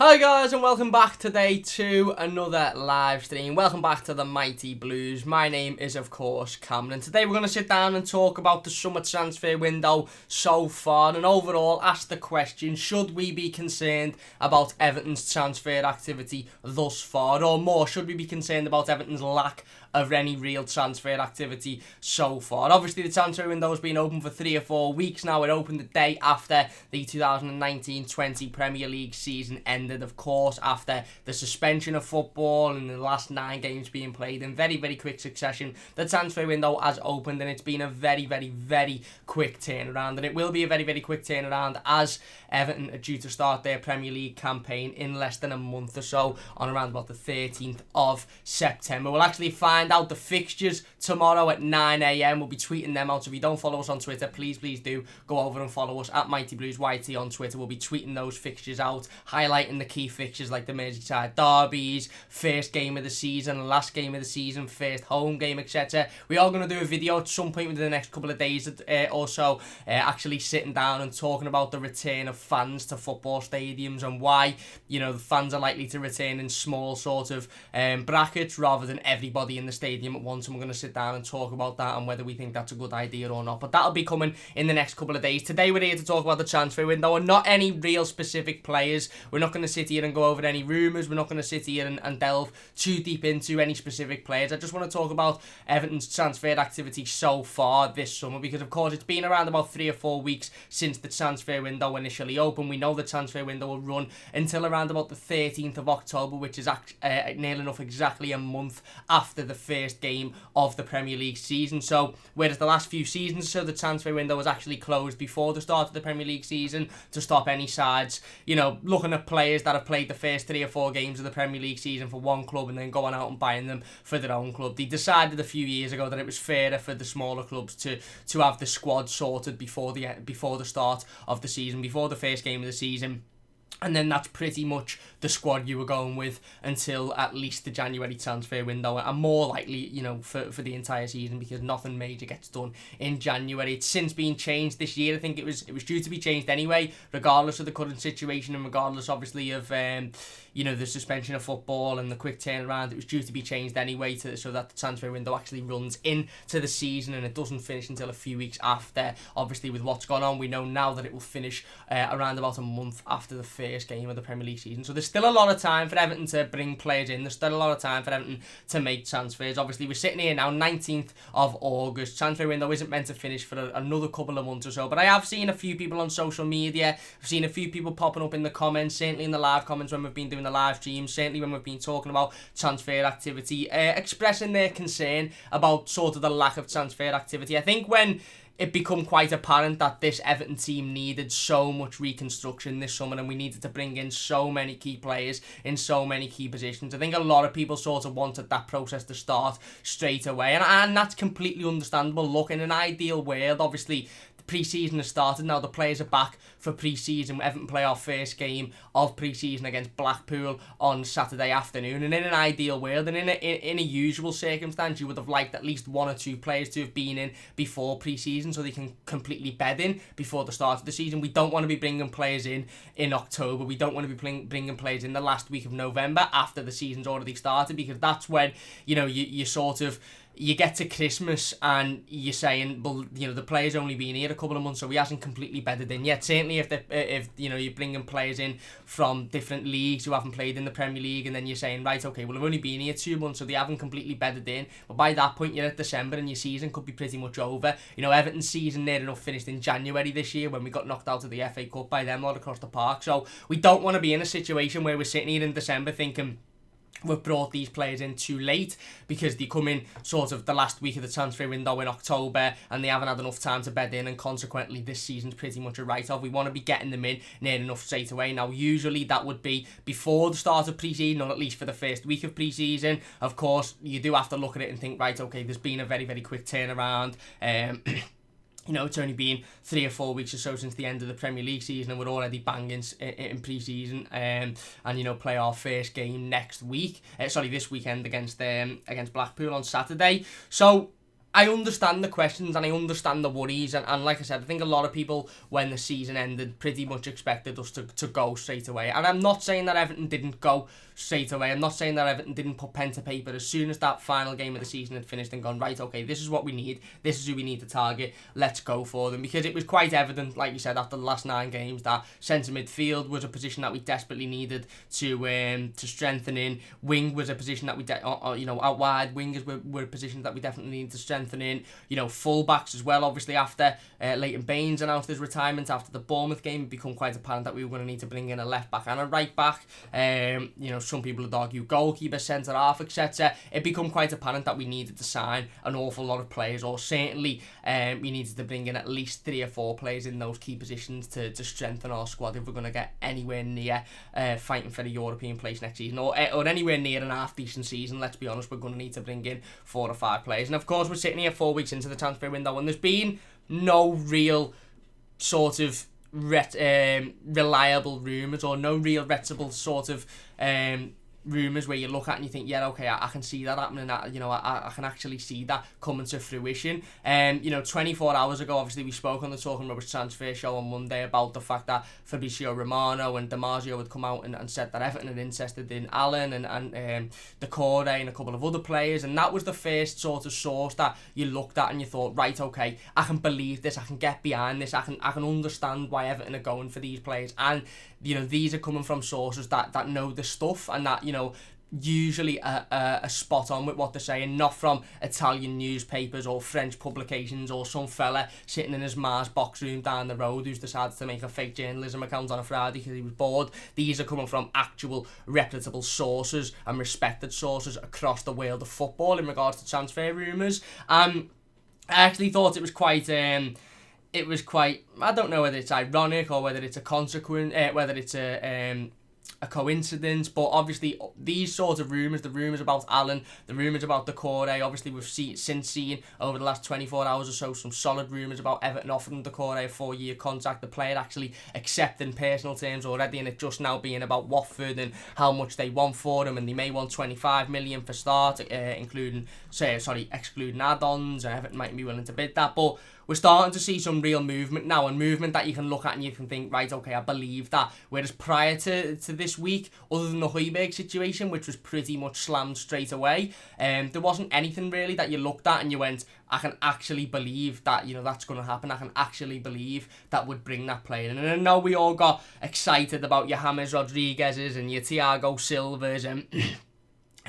Hi guys, and welcome back today to another live stream. Welcome back to the Mighty Blues. My name is of course Cameron, and today we're going to sit down and talk about the summer transfer window so far, and overall ask the question, should we be concerned about Everton's transfer activity thus far, or more, should we be concerned about Everton's lack of any real transfer activity so far? Obviously the transfer window has been open for 3 or 4 weeks now. It opened the day after the 2019-20 Premier League season ended, of course, after the suspension of football and the last 9 games being played in very quick succession. The transfer window has opened, and it's been a very quick turnaround, and it will be a very quick turnaround as Everton are due to start their Premier League campaign in less than a month or so, on around about the 13th of September. We'll actually find out the fixtures tomorrow at 9 AM. We'll be tweeting them out, so if you don't follow us on Twitter, please do go over and follow us at MightyBluesYT on Twitter. We'll be tweeting those fixtures out, highlighting the key fixtures like the Merseyside derbies, first game of the season, last game of the season, first home game, etc. We are going to do a video at some point within the next couple of days or so, actually sitting down and talking about the return of fans to football stadiums and why, the fans are likely to return in small sort of brackets rather than everybody in the stadium at once, and we're going to sit down and talk about that and whether we think that's a good idea or not. But that'll be coming in the next couple of days. Today we're here to talk about the transfer window and not any real specific players. We're not going to sit here and go over any rumours. We're not going to sit here and delve too deep into any specific players. I just want to talk about Everton's transfer activity so far this summer, because of course it's been around about 3 or 4 weeks since the transfer window initially opened. We know the transfer window will run until around about the 13th of October, which is nearly enough exactly a month after the first game of the Premier League season. So whereas the last few seasons, so the transfer window was actually closed before the start of the Premier League season to stop any sides, looking at players that have played the first 3 or 4 games of the Premier League season for one club and then going out and buying them for their own club. They decided a few years ago that it was fairer for the smaller clubs to have the squad sorted before the start of the season, before the first game of the season. And then that's pretty much the squad you were going with until at least the January transfer window, and more likely, for the entire season, because nothing major gets done in January. It's since been changed this year. I think it was due to be changed anyway, regardless of the current situation and regardless, obviously, of the suspension of football and the quick turnaround. It was due to be changed anyway, so that the transfer window actually runs into the season and it doesn't finish until a few weeks after. Obviously, with what's gone on, we know now that it will finish around about a month after the first game of the Premier League season. So there's still a lot of time for Everton to bring players in. There's still a lot of time for Everton to make transfers. Obviously, we're sitting here now, 19th of August. Transfer window isn't meant to finish for another couple of months or so, but I have seen a few people on social media. I've seen a few people popping up in the comments, certainly in the live comments when we've been doing the live streams, certainly when we've been talking about transfer activity, expressing their concern about sort of the lack of transfer activity. I think when it became quite apparent that this Everton team needed so much reconstruction this summer and we needed to bring in so many key players in so many key positions, I think a lot of people sort of wanted that process to start straight away, and that's completely understandable. Look, in an ideal world, obviously pre-season has started now, the players are back for pre-season. Everton play our first game of pre-season against Blackpool on Saturday afternoon, and in an ideal world and in a usual circumstance, you would have liked at least 1 or 2 players to have been in before pre-season so they can completely bed in before the start of the season. We don't want to be bringing players in October. We don't want to be bringing players in the last week of November after the season's already started, because that's when you sort of you get to Christmas and you're saying, well, the player's only been here a couple of months, so he hasn't completely bedded in yet. Certainly if you're bringing players in from different leagues who haven't played in the Premier League, and then you're saying, right, okay, well, they've only been here 2 months, so they haven't completely bedded in. But by that point, you're at December and your season could be pretty much over. Everton's season near enough finished in January this year when we got knocked out of the FA Cup by them all across the park. So we don't want to be in a situation where we're sitting here in December thinking we've brought these players in too late because they come in sort of the last week of the transfer window in October and they haven't had enough time to bed in, and consequently this season's pretty much a write-off. We want to be getting them in near enough straight away. Now usually that would be before the start of pre-season, or at least for the first week of pre-season. Of course, you do have to look at it and think, right, okay, there's been a very quick turnaround. It's only been 3 or 4 weeks or so since the end of the Premier League season, and we're already banging in pre-season, and play our first game this weekend against Blackpool on Saturday. So I understand the questions and I understand the worries, and like I said, I think a lot of people, when the season ended, pretty much expected us to go straight away. And I'm not saying that Everton didn't go straight away. I'm not saying that Everton didn't put pen to paper as soon as that final game of the season had finished and gone, right, okay, this is what we need, this is who we need to target, let's go for them. Because it was quite evident, like you said, after the last 9 games, that centre midfield was a position that we desperately needed to strengthen in. Wing was a position that we, out wide, wingers were positions that we definitely needed to strengthen in, full-backs as well. Obviously, after Leighton Baines announced his retirement after the Bournemouth game, it became quite apparent that we were going to need to bring in a left-back and a right-back. Some people would argue goalkeeper, centre-half, etc. It became quite apparent that we needed to sign an awful lot of players, or certainly we needed to bring in at least 3 or 4 players in those key positions to strengthen our squad if we're going to get anywhere near fighting for a European place next season, or anywhere near an half-decent season. Let's be honest, we're going to need to bring in 4 or 5 players. And of course, we're sitting here 4 weeks into the transfer window, and there's been no real sort of reliable rumours, or no real reputable sort of rumours where you look at and you think, yeah, okay, I can see that happening, I can actually see that coming to fruition. 24 hours ago, obviously, we spoke on the Talking Rubbish Transfer Show on Monday about the fact that Fabrizio Romano and Damasio had come out and said that Everton had interested in Allen and Decore and a couple of other players, and that was the first sort of source that you looked at and you thought, right, okay, I can believe this, I can get behind this, I can understand why Everton are going for these players. And these are coming from sources that know the stuff, and that usually are spot on with what they're saying, not from Italian newspapers or French publications or some fella sitting in his Mars box room down the road who's decided to make a fake journalism account on a Friday because he was bored. These are coming from actual reputable sources and respected sources across the world of football in regards to transfer rumours. I actually thought it was quite I don't know whether it's ironic or whether it's a consequence, whether it's a coincidence, but obviously these sort of rumours, the rumours about Allen, the rumours about Decore, obviously we've since seen over the last 24 hours or so some solid rumours about Everton offering Decore a 4-year contract, the player actually accepting personal terms already, and it just now being about Watford and how much they want for him, and they may want 25 million for start, excluding add-ons, and Everton might be willing to bid that, but we're starting to see some real movement now, and movement that you can look at and you can think, right, okay, I believe that. Whereas prior to this week, other than the Højbjerg situation, which was pretty much slammed straight away, there wasn't anything really that you looked at and you went, I can actually believe that, that's going to happen. I can actually believe that would bring that player in. And I know we all got excited about your James Rodriguez's and your Thiago Silva's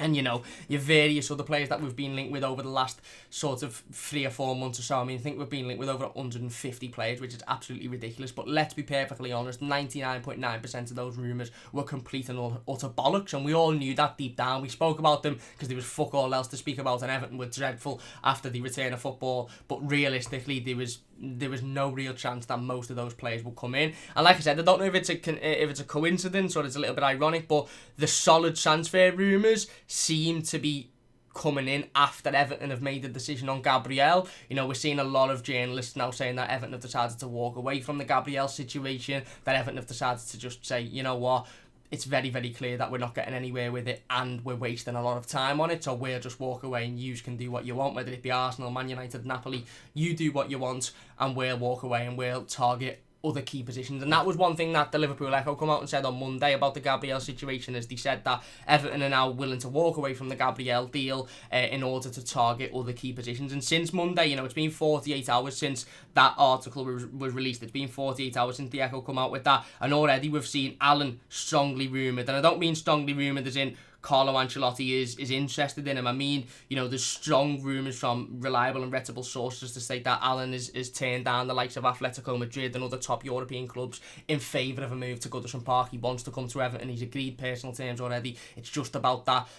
and your various other players that we've been linked with over the last sort of 3 or 4 months or so. I mean, I think we've been linked with over 150 players, which is absolutely ridiculous. But let's be perfectly honest, 99.9% of those rumours were complete and utter bollocks, and we all knew that deep down. We spoke about them because there was fuck all else to speak about, and Everton were dreadful after the return of football. But realistically, there was no real chance that most of those players would come in. And like I said, I don't know if it's a coincidence or it's a little bit ironic, but the solid transfer rumours seem to be coming in after Everton have made the decision on Gabriel. We're seeing a lot of journalists now saying that Everton have decided to walk away from the Gabriel situation, that Everton have decided to just say, you know what, it's very, very clear that we're not getting anywhere with it and we're wasting a lot of time on it, so we'll just walk away and you can do what you want, whether it be Arsenal, Man United, Napoli. You do what you want and we'll walk away and we'll target other key positions. And that was one thing that the Liverpool Echo come out and said on Monday about the Gabriel situation, is they said that Everton are now willing to walk away from the Gabriel deal in order to target other key positions. And since Monday, it's been 48 hours since that article was released. It's been 48 hours since the Echo come out with that, and already we've seen Allen strongly rumoured, and I don't mean strongly rumoured as in Carlo Ancelotti is interested in him. I mean, there's strong rumours from reliable and reputable sources to state that Allen is turned down the likes of Atletico Madrid and other top European clubs in favour of a move to Goodison Park. He wants to come to Everton. He's agreed personal terms already. It's just about that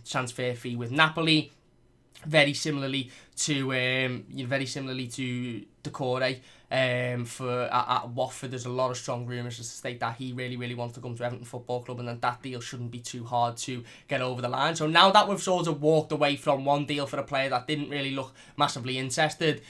transfer fee with Napoli. Very similarly to Decore. At Watford, there's a lot of strong rumours to state that he really, really wants to come to Everton Football Club, and that deal shouldn't be too hard to get over the line. So now that we've sort of walked away from one deal for a player that didn't really look massively interested,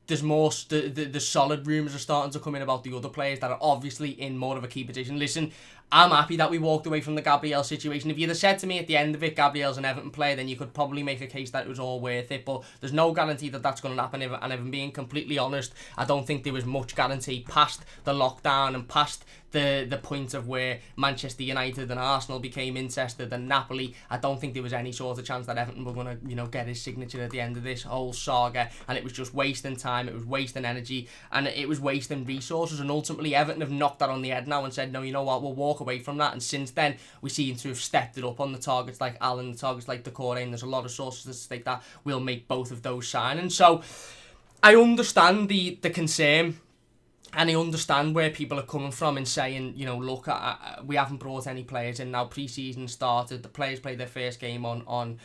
there's more, the solid rumours are starting to come in about the other players that are obviously in more of a key position. Listen, I'm happy that we walked away from the Gabriel situation. If you'd have said to me at the end of it, Gabriel's an Everton player, then you could probably make a case that it was all worth it. But there's no guarantee that that's going to happen. And if I'm being completely honest, I don't think there was much guarantee past the lockdown and past the point of where Manchester United and Arsenal became interested and Napoli. I don't think there was any sort of chance that Everton were going to, get his signature at the end of this whole saga. And it was just wasting time, it was wasting energy, and it was wasting resources. And ultimately, Everton have knocked that on the head now and said, no, you know what, we'll walk away from that. And since then, we seem to have stepped it up on the targets like Allen, the targets like Decore, and there's a lot of sources that state that we'll make both of those signings. So I understand the concern. And I understand where people are coming from and saying, look, we haven't brought any players in now. Pre-season started, the players played their first game on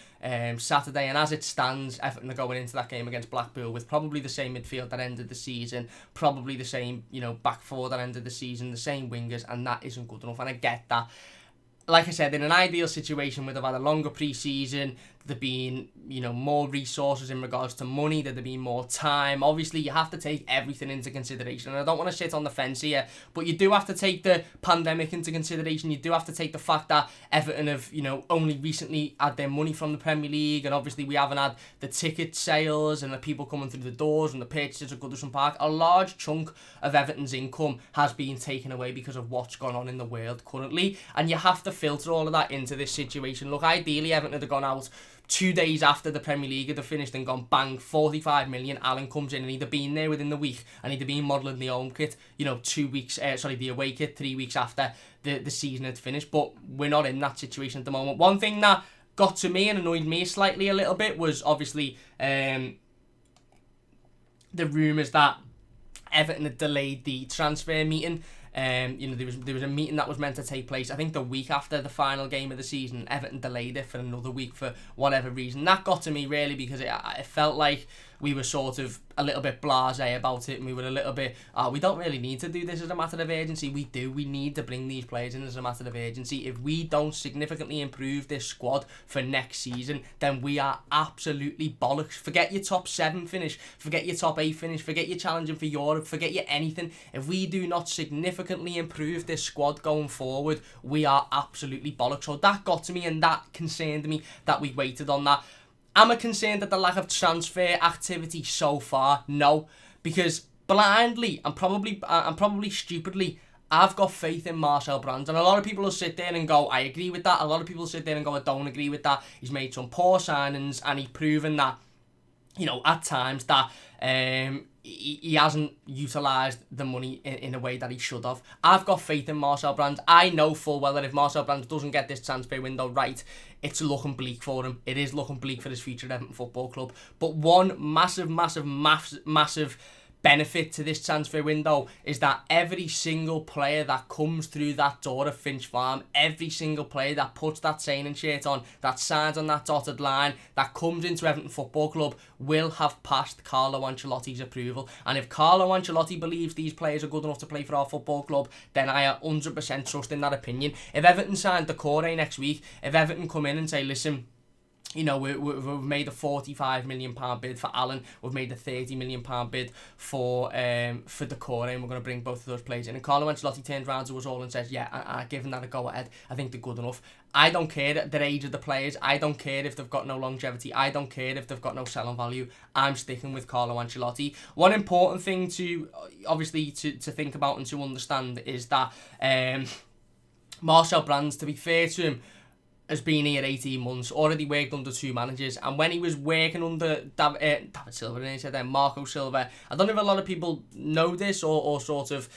Saturday, and as it stands, Everton are going into that game against Blackpool with probably the same midfield that ended the season, probably the same, back four that ended the season, the same wingers, and that isn't good enough. And I get that. Like I said, in an ideal situation, we'd have had a longer pre-season, there'd been, more resources in regards to money, there'd have been more time. Obviously, you have to take everything into consideration, and I don't want to sit on the fence here, but you do have to take the pandemic into consideration. You do have to take the fact that Everton have, only recently had their money from the Premier League, and obviously we haven't had the ticket sales and the people coming through the doors and the purchases of Goodison Park. A large chunk of Everton's income has been taken away because of what's gone on in the world currently, and you have to filter all of that into this situation. Look, ideally Everton had gone out 2 days after the Premier League had finished and gone bang, 45 million. Allen comes in and he'd have been there within the week, and he'd have been modelling the home kit, 2 weeks, the away kit 3 weeks after the season had finished. But we're not in that situation at the moment. One thing that got to me and annoyed me slightly a little bit was obviously the rumours that Everton had delayed the transfer meeting. There was a meeting that was meant to take place, I think, the week after the final game of the season. Everton delayed it for another week for whatever reason. That got to me really because it felt like we were sort of a little bit blasé about it, and we were a little bit, we don't really need to do this as a matter of urgency. We do. We need to bring these players in as a matter of urgency. If we don't significantly improve this squad for next season, then we are absolutely bollocks. Forget your top 7 finish, forget your top 8 finish, forget your challenging for Europe, forget your anything. If we do not significantly improve this squad going forward, we are absolutely bollocks. So that got to me, and that concerned me that we waited on that. Am I concerned at the lack of transfer activity so far? No, because blindly and probably stupidly, I've got faith in Marcel Brands, and a lot of people will sit there and go, I agree with that. A lot of people will sit there and go, I don't agree with that. He's made some poor signings, and he's proven that, at times that he hasn't utilised the money in a way that he should have. I've got faith in Marcel Brands. I know full well that if Marcel Brands doesn't get this transfer window right, it's looking bleak for him. It is looking bleak for his future at Everton Football Club. But one massive benefit to this transfer window is that every single player that comes through that door of Finch Farm, every single player that puts that signing shirt on, that signs on that dotted line, that comes into Everton Football Club, will have passed Carlo Ancelotti's approval. And if Carlo Ancelotti believes these players are good enough to play for our football club, then I 100% trust in that opinion. If Everton signed Decore next week, if Everton come in and say, listen, we've made a £45 million bid for Allen. We've made a £30 million bid for Decore, and we're going to bring both of those players in. And Carlo Ancelotti turns around to us all and says, yeah, given that a go-ahead, I think they're good enough. I don't care the age of the players. I don't care if they've got no longevity. I don't care if they've got no selling value. I'm sticking with Carlo Ancelotti. One important thing to think about and to understand is that Marcel Brands, to be fair to him, has been here 18 months, already worked under 2 managers, and when he was working under David Silva, and he said then Marco Silva, I don't know if a lot of people know this or sort of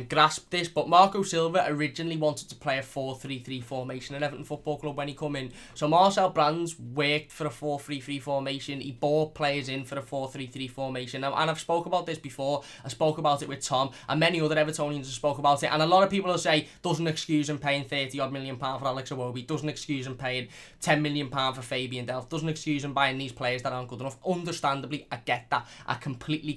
grasp this, but Marco Silva originally wanted to play a 4-3-3 formation at Everton Football Club when he come in. So Marcel Brands worked for a 4-3-3 formation. He brought players in for a 4-3-3 formation, and I've spoke about this before. I spoke about it with Tom, and many other Evertonians have spoke about it, and a lot of people will say, doesn't excuse him paying £30 million for Alex Iwobi, doesn't excuse him paying £10 million for Fabian Delph, doesn't excuse him buying these players that aren't good enough. Understandably, I get that. I completely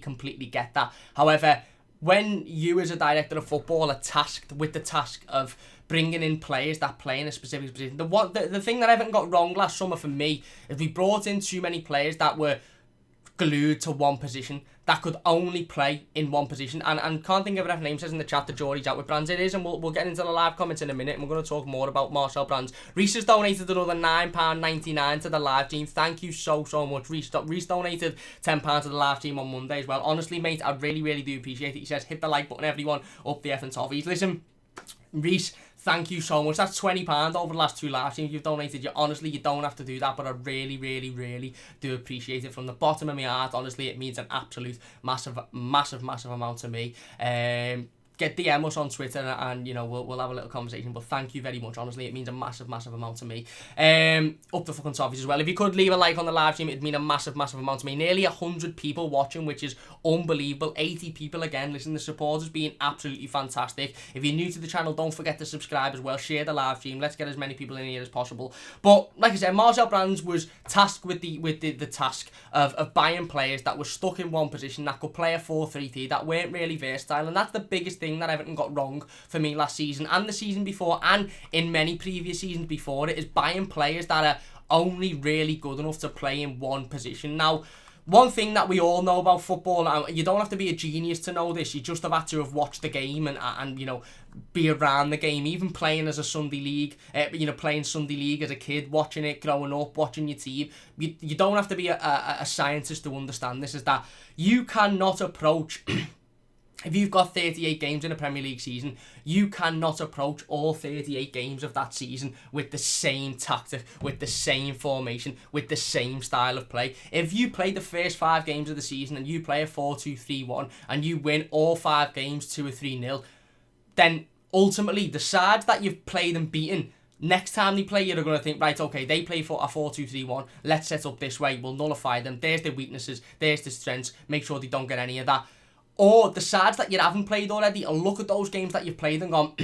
get that. However, when you as a director of football are tasked with the task of bringing in players that play in a specific position, the thing that Everton got wrong last summer for me is we brought in too many players that were glued to one position, that could only play in one position. And can't think of it. Name says in the chat that Geordie's out with Brands. It is, and we'll get into the live comments in a minute, and we're going to talk more about Marcel Brands. Reece has donated another £9.99 to the live team. Thank you so much, Reece. Reece donated £10 to the live team on Monday as well. Honestly, mate, I really do appreciate it. He says, hit the like button, everyone, up the Everton toffees. Listen, Reece, thank you so much. That's £20 over the last 2 live streams you've donated. You don't have to do that, but I really do appreciate it from the bottom of my heart. Honestly, it means an absolute massive amount to me. Get DM us on Twitter and you know we'll have a little conversation. But thank you very much. Honestly, it means a massive amount to me. Up the fucking toffees as well. If you could leave a like on the live stream, it'd mean a massive amount to me. Nearly 100 people watching, which is unbelievable. 80 people again. Listen, the support has been absolutely fantastic. If you're new to the channel, don't forget to subscribe as well. Share the live stream. Let's get as many people in here as possible. But like I said, Marcel Brands was tasked with the task of buying players that were stuck in one position, that could play a 4-3-3, that weren't really versatile, and that's the biggest thing that Everton got wrong for me last season and the season before and in many previous seasons before it, is buying players that are only really good enough to play in one position. Now, one thing that we all know about football, and you don't have to be a genius to know this, you just have had to have watched the game and you know, be around the game, even playing as a Sunday league, playing Sunday league as a kid, watching it growing up, watching your team. You don't have to be a scientist to understand this, is that you cannot approach if you've got 38 games in a Premier League season, you cannot approach all 38 games of that season with the same tactic, with the same formation, with the same style of play. If you play the first 5 games of the season and you play a 4-2-3-1 and you win all 5 games 2 or 3-0, then ultimately the sides that you've played and beaten, next time they play, you're going to think, right, okay, they play for a 4-2-3-1, let's set up this way, we'll nullify them, there's their weaknesses, there's their strengths, make sure they don't get any of that. Or the sides that you haven't played already, and look at those games that you've played and gone,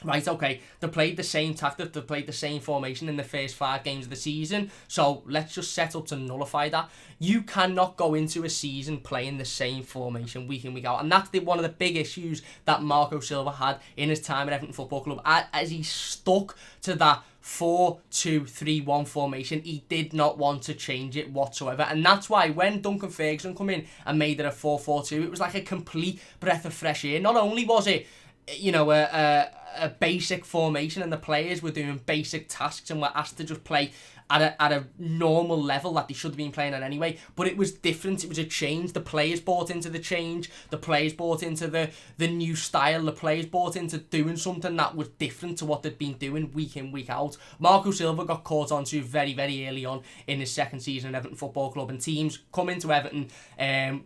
right, okay, they played the same tactic, they played the same formation in the first 5 games of the season, so let's just set up to nullify that. You cannot go into a season playing the same formation week in, week out, and that's one of the big issues that Marco Silva had in his time at Everton Football Club, as he stuck to that 4-2-3-1 formation. He did not want to change it whatsoever, and that's why when Duncan Ferguson come in and made it a 4-4-2, it was like a complete breath of fresh air. Not only was it, you know, a basic formation and the players were doing basic tasks and were asked to just play at a normal level that they should have been playing at anyway, but it was different. It was a change. The players bought into the change, the players bought into the new style, the players bought into doing something that was different to what they'd been doing week in, week out. Marco Silva got caught onto very early on in his second season at Everton Football Club, and teams come into Everton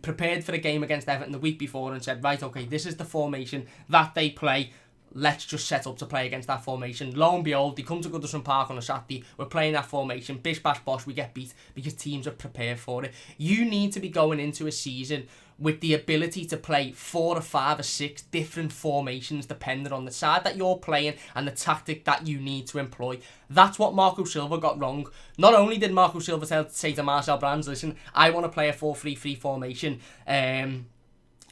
prepared for the game against Everton the week before and said, right, okay, this is the formation that they play, let's just set up to play against that formation. Lo and behold, they come to Goodison Park on a Saturday, we're playing that formation, bish bash bosh, we get beat because teams are prepared for it. You need to be going into a season with the ability to play 4 or 5 or 6 different formations depending on the side that you're playing and the tactic that you need to employ. That's what Marco Silva got wrong. Not only did Marco Silva say to Marcel Brands, listen, I want to play a 4-3-3 formation,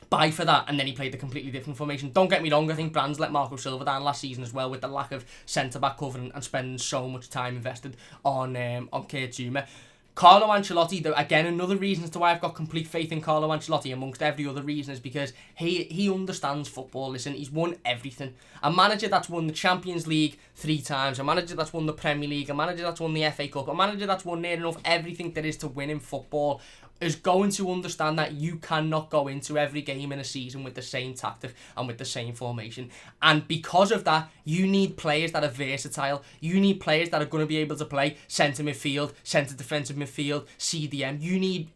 buy for that, and then he played a completely different formation. Don't get me wrong, I think Brands let Marco Silva down last season as well with the lack of centre-back cover and spending so much time invested on Kurt Zouma. Carlo Ancelotti, again, another reason as to why I've got complete faith in Carlo Ancelotti amongst every other reason is because he understands football. Listen, he's won everything. A manager that's won the Champions League 3 times, a manager that's won the Premier League, a manager that's won the FA Cup, a manager that's won near enough everything there is to win in football is going to understand that you cannot go into every game in a season with the same tactic and with the same formation. And because of that, you need players that are versatile. You need players that are going to be able to play centre midfield, centre defensive midfield, CDM. You need,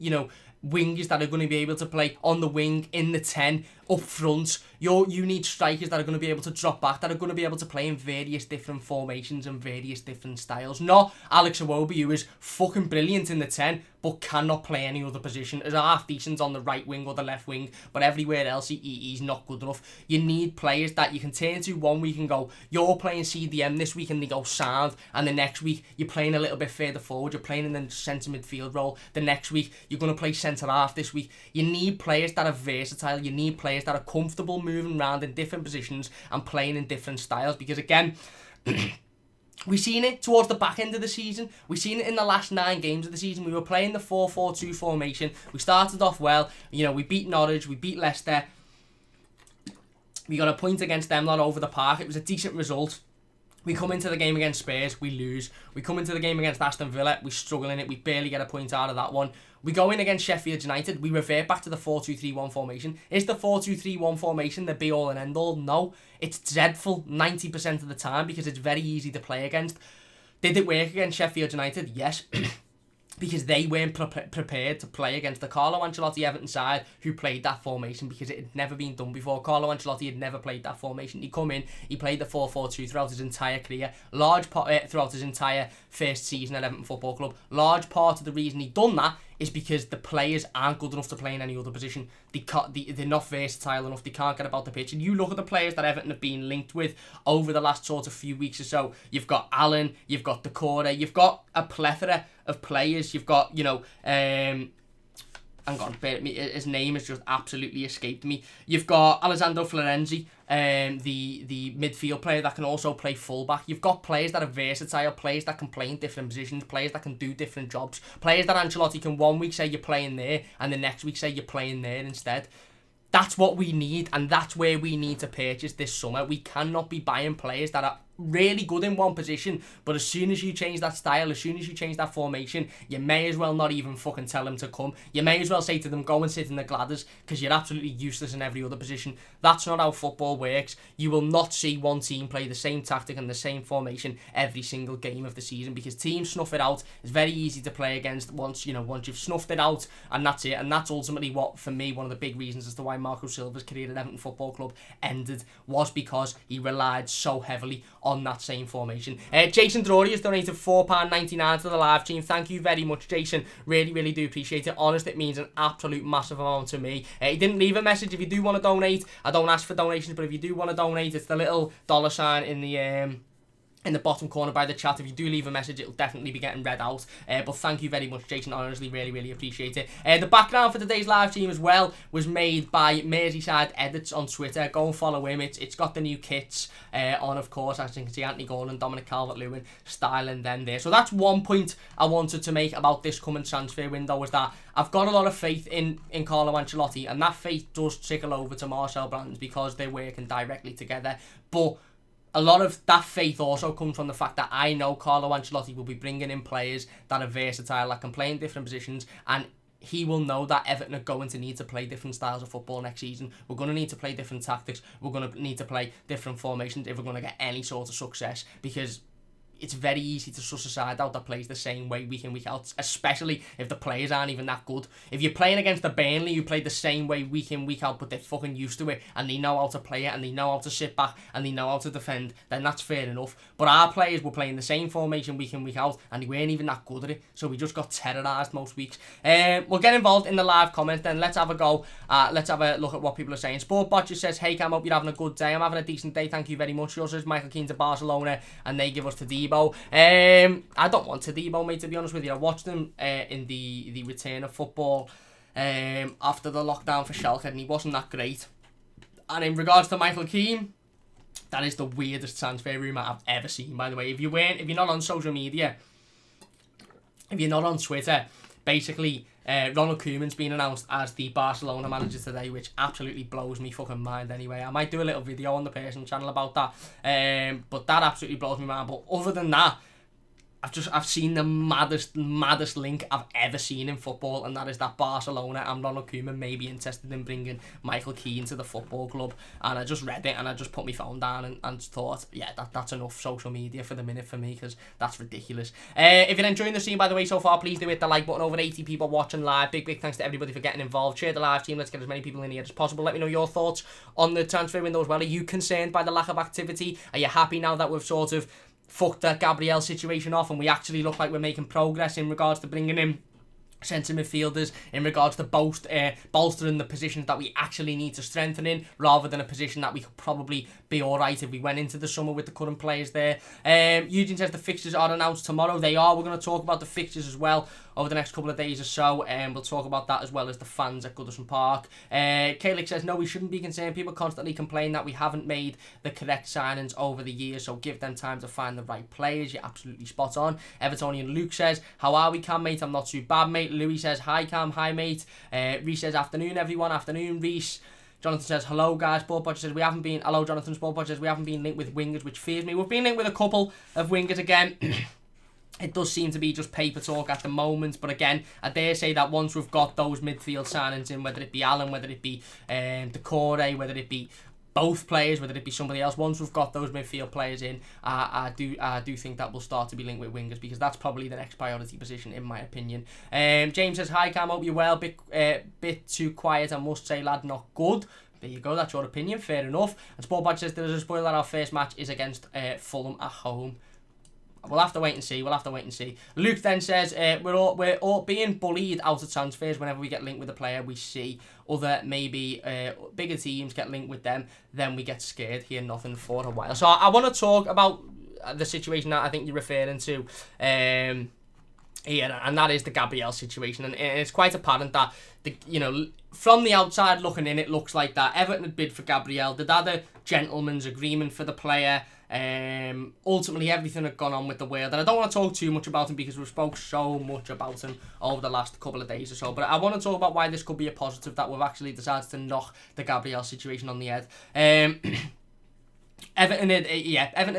wingers that are going to be able to play on the wing, in the 10, up front. You need strikers that are going to be able to drop back, that are going to be able to play in various different formations and various different styles. Not Alex Iwobi, who is fucking brilliant in the 10, but cannot play any other position. Is half decent on the right wing or the left wing, but everywhere else he's not good enough. You need players that you can turn to one week and go, you're playing CDM this week, and they go sound, and the next week you're playing a little bit further forward, you're playing in the centre midfield role, the next week you're going to play centre half this week. You need players that are versatile, you need players that are comfortable moving around in different positions and playing in different styles, because again, We seen it towards the back end of the season. We seen it in the last 9 games of the season. We were playing the 4-4-2 formation. We started off well. You know, we beat Norwich, we beat Leicester. We got a point against them, not over the park. It was a decent result. We come into the game against Spurs, we lose. We come into the game against Aston Villa, we struggle in it. We barely get a point out of that one. We go in against Sheffield United, we revert back to the 4-2-3-1 formation. Is the 4-2-3-1 formation the be-all and end-all? No. It's dreadful 90% of the time because it's very easy to play against. Did it work against Sheffield United? Yes. Because they weren't prepared to play against the Carlo Ancelotti Everton side who played that formation because it had never been done before. Carlo Ancelotti had never played that formation. He come in, he played the 4-4-2 throughout his entire career, large part throughout his entire first season at Everton Football Club. Large part of the reason he done that is because the players aren't good enough to play in any other position. They're not versatile enough. They can't get about the pitch. And you look at the players that Everton have been linked with over the last sort of few weeks or so. You've got Allen, you've got Decore, you've got a plethora of players. You've got, you know, hang on, his name has just absolutely escaped me. You've got Alessandro Florenzi, the midfield player that can also play fullback. You've got players that are versatile, players that can play in different positions, players that can do different jobs, players that Ancelotti can one week say you're playing there and the next week say you're playing there instead. That's what we need, and that's where we need to purchase this summer. We cannot be buying players that are really good in one position, but as soon as you change that style, as soon as you change that formation, you may as well not even fucking tell them to come. You may as well say to them, go and sit in the Gladders, because you're absolutely useless in every other position. That's not how football works. You will not see one team play the same tactic and the same formation every single game of the season, because teams snuff it out. It's very easy to play against once you've snuffed it out, and that's it. And that's ultimately what, for me, one of the big reasons as to why Marco Silva's career at Everton Football Club ended, was because he relied so heavily on that same formation. Jason Drury has donated £4.99 to the live team. Thank you very much, Jason. Really, really do appreciate it. Honest, it means an absolute massive amount to me. He didn't leave a message. If you do want to donate, I don't ask for donations, but if you do want to donate, it's the little $ in the bottom corner by the chat. If you do leave a message, it'll definitely be getting read out. But thank you very much, Jason. Honestly, really, really appreciate it. The background for today's live stream as well was made by Merseyside Edits on Twitter. Go and follow him. It's got the new kits on, of course. As you can see, Anthony Gordon, Dominic Calvert-Lewin styling them there. So that's one point I wanted to make about this coming transfer window, was that I've got a lot of faith in Carlo Ancelotti, and that faith does trickle over to Marcel Brands because they're working directly together. But a lot of that faith also comes from the fact that I know Carlo Ancelotti will be bringing in players that are versatile, that can play in different positions, and he will know that Everton are going to need to play different styles of football next season. We're going to need to play different tactics. We're going to need to play different formations if we're going to get any sort of success, because it's very easy to suss a side out that plays the same way week in, week out, especially if the players aren't even that good. If you're playing against the Burnley who play the same way week in, week out, but they're fucking used to it, and they know how to play it, and they know how to sit back, and they know how to defend, then that's fair enough. But our players were playing the same formation week in, week out, and they weren't even that good at it, so we just got terrorised most weeks. We'll get involved in the live comments then. Let's have a go. Let's have a look at what people are saying. Sportbot just says, hey Cam, hope you're having a good day. I'm having a decent day, thank you very much. Yours is Michael Keane to Barcelona, and they give us to Debo. I don't want Tadibo, mate, to be honest with you. I watched him in the return of football after the lockdown for Schalke, and he wasn't that great. And in regards to Michael Keane, that is the weirdest transfer rumour I've ever seen, by the way. If you're not on social media, if you're not on Twitter, basically Ronald Koeman's been announced as the Barcelona manager today, which absolutely blows me fucking mind anyway. I might do a little video on the personal channel about that, but that absolutely blows me mind. But other than that, I've seen the maddest link I've ever seen in football, and that is that Barcelona and Ronald Koeman may be interested in bringing Michael Keane to the football club. And I just read it and I just put my phone down and thought, yeah, that's enough social media for the minute for me, because that's ridiculous. If you're enjoying the stream, by the way, so far, please do hit the like button. Over 80 people watching live. Big thanks to everybody for getting involved. Share the live stream. Let's get as many people in here as possible. Let me know your thoughts on the transfer window as well. Are you concerned by the lack of activity? Are you happy now that we've sort of fucked that Gabriel situation off and we actually look like we're making progress in regards to bringing in centre midfielders, in regards to bolstering the positions that we actually need to strengthen in, rather than a position that we could probably be alright if we went into the summer with the current players there? Eugene says the fixtures are announced tomorrow. They are. We're going to talk about the fixtures as well over the next couple of days or so, and we'll talk about that as well as the fans at Goodison Park. Kalik says, no, we shouldn't be concerned. People constantly complain that we haven't made the correct signings over the years, so give them time to find the right players. You're absolutely spot on. Evertonian Luke says, how are we, Cam, mate? I'm not too bad, mate. Louis says, hi, Cam. Hi, mate. Reese says, afternoon, everyone. Afternoon, Reese. Jonathan says, hello, guys. Sport says, hello, Jonathan. Sport says, we haven't been linked with wingers, which fears me. We've been linked with a couple of wingers again. It does seem to be just paper talk at the moment, but again, I dare say that once we've got those midfield signings in, whether it be Allen, whether it be Decore, whether it be both players, whether it be somebody else, once we've got those midfield players in, I do think that we'll start to be linked with wingers, because that's probably the next priority position in my opinion. James says, hi Cam, hope you're well. Bit too quiet, I must say, lad, not good. There you go, that's your opinion, fair enough. And Sport Badge says, there's a spoiler, our first match is against Fulham at home. We'll have to wait and see. Luke then says, we're all being bullied out of transfers whenever we get linked with a player. We see other maybe bigger teams get linked with them. Then we get scared, hear nothing for a while. So I want to talk about the situation that I think you're referring to here, and that is the Gabriel situation. And it's quite apparent that, from the outside looking in, it looks like that Everton had bid for Gabriel. They'd had a gentleman's agreement for the player. Ultimately, everything had gone on with the world, and I don't want to talk too much about him because we've spoke so much about him over the last couple of days or so, but I want to talk about why this could be a positive, that we've actually decided to knock the Gabriel situation on the head. Everton had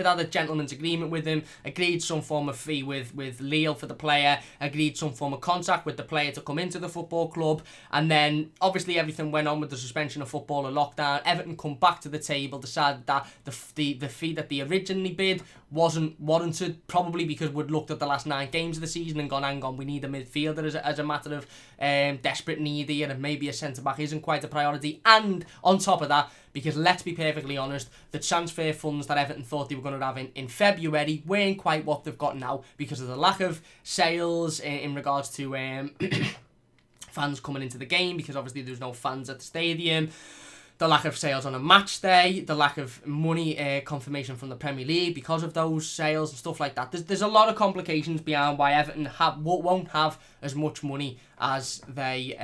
had a gentleman's agreement with him, agreed some form of fee with Lille for the player, agreed some form of contract with the player to come into the football club, and then obviously everything went on with the suspension of football and lockdown. Everton come back to the table, decided that the fee that they originally bid wasn't warranted, probably because we'd looked at the last 9 games of the season and gone, hang on, we need a midfielder as a matter of desperate need here, and maybe a centre-back isn't quite a priority. And on top of that, because let's be perfectly honest, the transfer funds that Everton thought they were going to have in February weren't quite what they've got now, because of the lack of sales in regards to fans coming into the game, because obviously there's no fans at the stadium, the lack of sales on a match day, the lack of money confirmation from the Premier League because of those sales and stuff like that. There's a lot of complications behind why Everton won't have as much money as they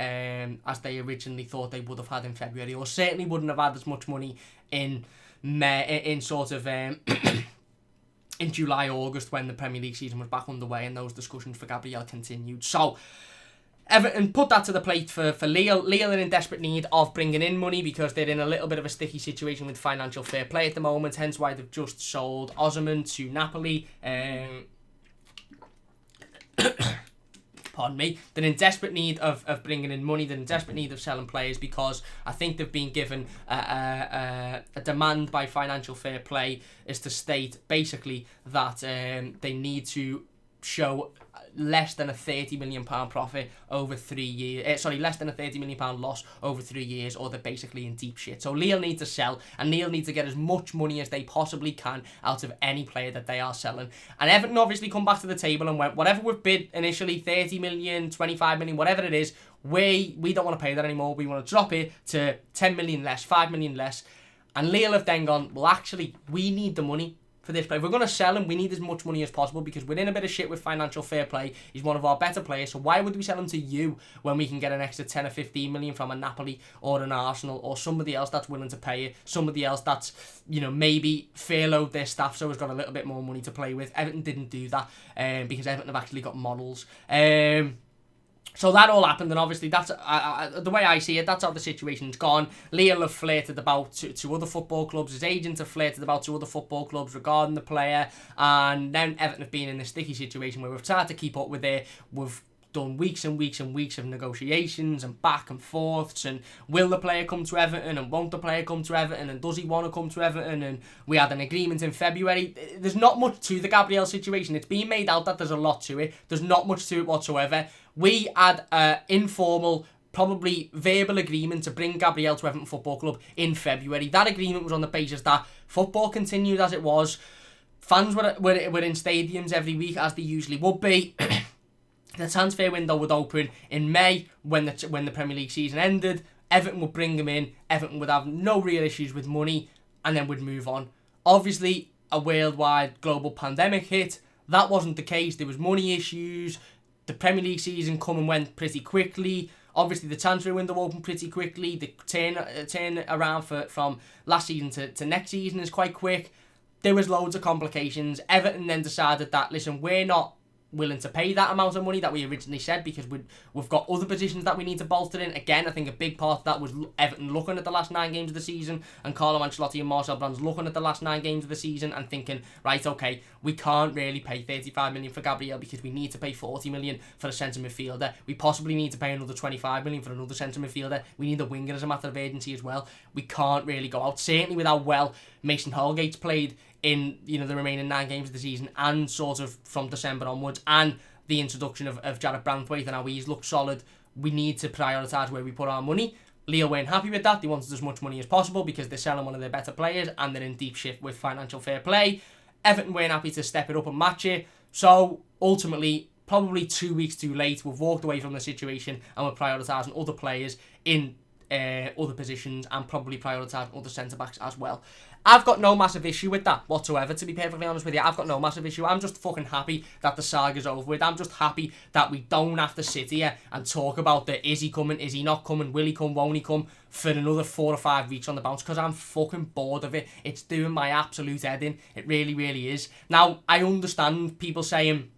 originally thought they would have had in February, or certainly wouldn't have had as much money in May, in sort of in July, August, when the Premier League season was back underway and those discussions for Gabriel continued. So Everton put that to the plate for Lille. Lille are in desperate need of bringing in money because they're in a little bit of a sticky situation with financial fair play at the moment, hence why they've just sold Osimhen to Napoli. Pardon me. They're in desperate need of bringing in money. They're in desperate need of selling players, because I think they've been given a demand by financial fair play is to state basically that they need to show less than a £30 million profit over 3 years. Less than a £30 million loss over 3 years, or they're basically in deep shit. So Lille need to sell, and Lille need to get as much money as they possibly can out of any player that they are selling. And Everton obviously come back to the table and went, whatever we've bid initially, 30 million, 25 million, whatever it is, we don't want to pay that anymore. We want to drop it to 10 million less, 5 million less. And Lille have then gone, well, actually, we need the money for this player. If we're going to sell him, we need as much money as possible, because we're in a bit of shit with financial fair play. He's one of our better players, so why would we sell him to you when we can get an extra 10 or 15 million from a Napoli or an Arsenal or somebody else that's willing to pay it, somebody else that's, maybe furloughed their staff so has got a little bit more money to play with. Everton didn't do that because Everton have actually got models. So that all happened, and obviously that's the way I see it. That's how the situation's gone. Lille have flirted about to other football clubs. His agents have flirted about to other football clubs regarding the player, and then Everton have been in this sticky situation where we've tried to keep up with it. We've done weeks and weeks and weeks of negotiations and back and forths, and will the player come to Everton, and won't the player come to Everton, and does he want to come to Everton? And we had an agreement in February. There's not much to the Gabriel situation. It's being made out that there's a lot to it. There's not much to it whatsoever. We had an informal, probably verbal agreement to bring Gabriel to Everton Football Club in February. That agreement was on the basis that football continued as it was. Fans were in stadiums every week, as they usually would be. The transfer window would open in May when the Premier League season ended. Everton would bring him in. Everton would have no real issues with money, and then would move on. Obviously, a worldwide global pandemic hit. That wasn't the case. There was money issues. the Premier League season come and went pretty quickly. Obviously, the transfer window opened pretty quickly. The turn around from last season to next season is quite quick. There was loads of complications. Everton then decided that, listen, we're not willing to pay that amount of money that we originally said because we've got other positions that we need to bolster in. Again, I think a big part of that was Everton looking at the last 9 games of the season and Carlo Ancelotti and Marcel Brands looking at the last 9 games of the season and thinking, right, okay, we can't really pay 35 million for Gabriel because we need to pay 40 million for a centre midfielder. We possibly need to pay another 25 million for another centre midfielder. We need a winger as a matter of urgency as well. We can't really go out, certainly with how well Mason Holgate's played in the remaining 9 games of the season and sort of from December onwards, and the introduction of Jarrett Branthwaite and how he's looked solid. We need to prioritise where we put our money. Lille weren't happy with that. They wanted as much money as possible because they're selling one of their better players and they're in deep shit with financial fair play. Everton weren't happy to step it up and match it. So ultimately, probably 2 weeks too late, we've walked away from the situation and we're prioritising other players in other positions and probably prioritising other centre-backs as well. I've got no massive issue with that whatsoever, to be perfectly honest with you. I've got no massive issue. I'm just fucking happy that the saga's over with. I'm just happy that we don't have to sit here and talk about is he coming, is he not coming, will he come, won't he come, for another 4 or 5 weeks on the bounce, because I'm fucking bored of it. It's doing my absolute head in. It really, really is. Now, I understand people saying,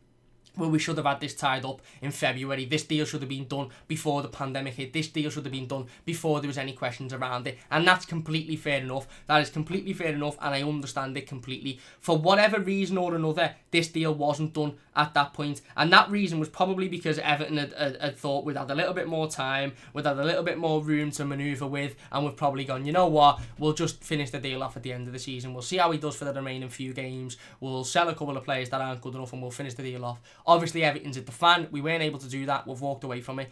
well, we should have had this tied up in February. This deal should have been done before the pandemic hit. This deal should have been done before there was any questions around it. And that's completely fair enough. That is completely fair enough, and I understand it completely. For whatever reason or another, this deal wasn't done at that point. And that reason was probably because Everton had thought we'd had a little bit more time, we'd had a little bit more room to manoeuvre with, and we've probably gone, you know what, we'll just finish the deal off at the end of the season. We'll see how he does for the remaining few games. We'll sell a couple of players that aren't good enough and we'll finish the deal off. Obviously, Everton's at the fan. We weren't able to do that. We've walked away from it.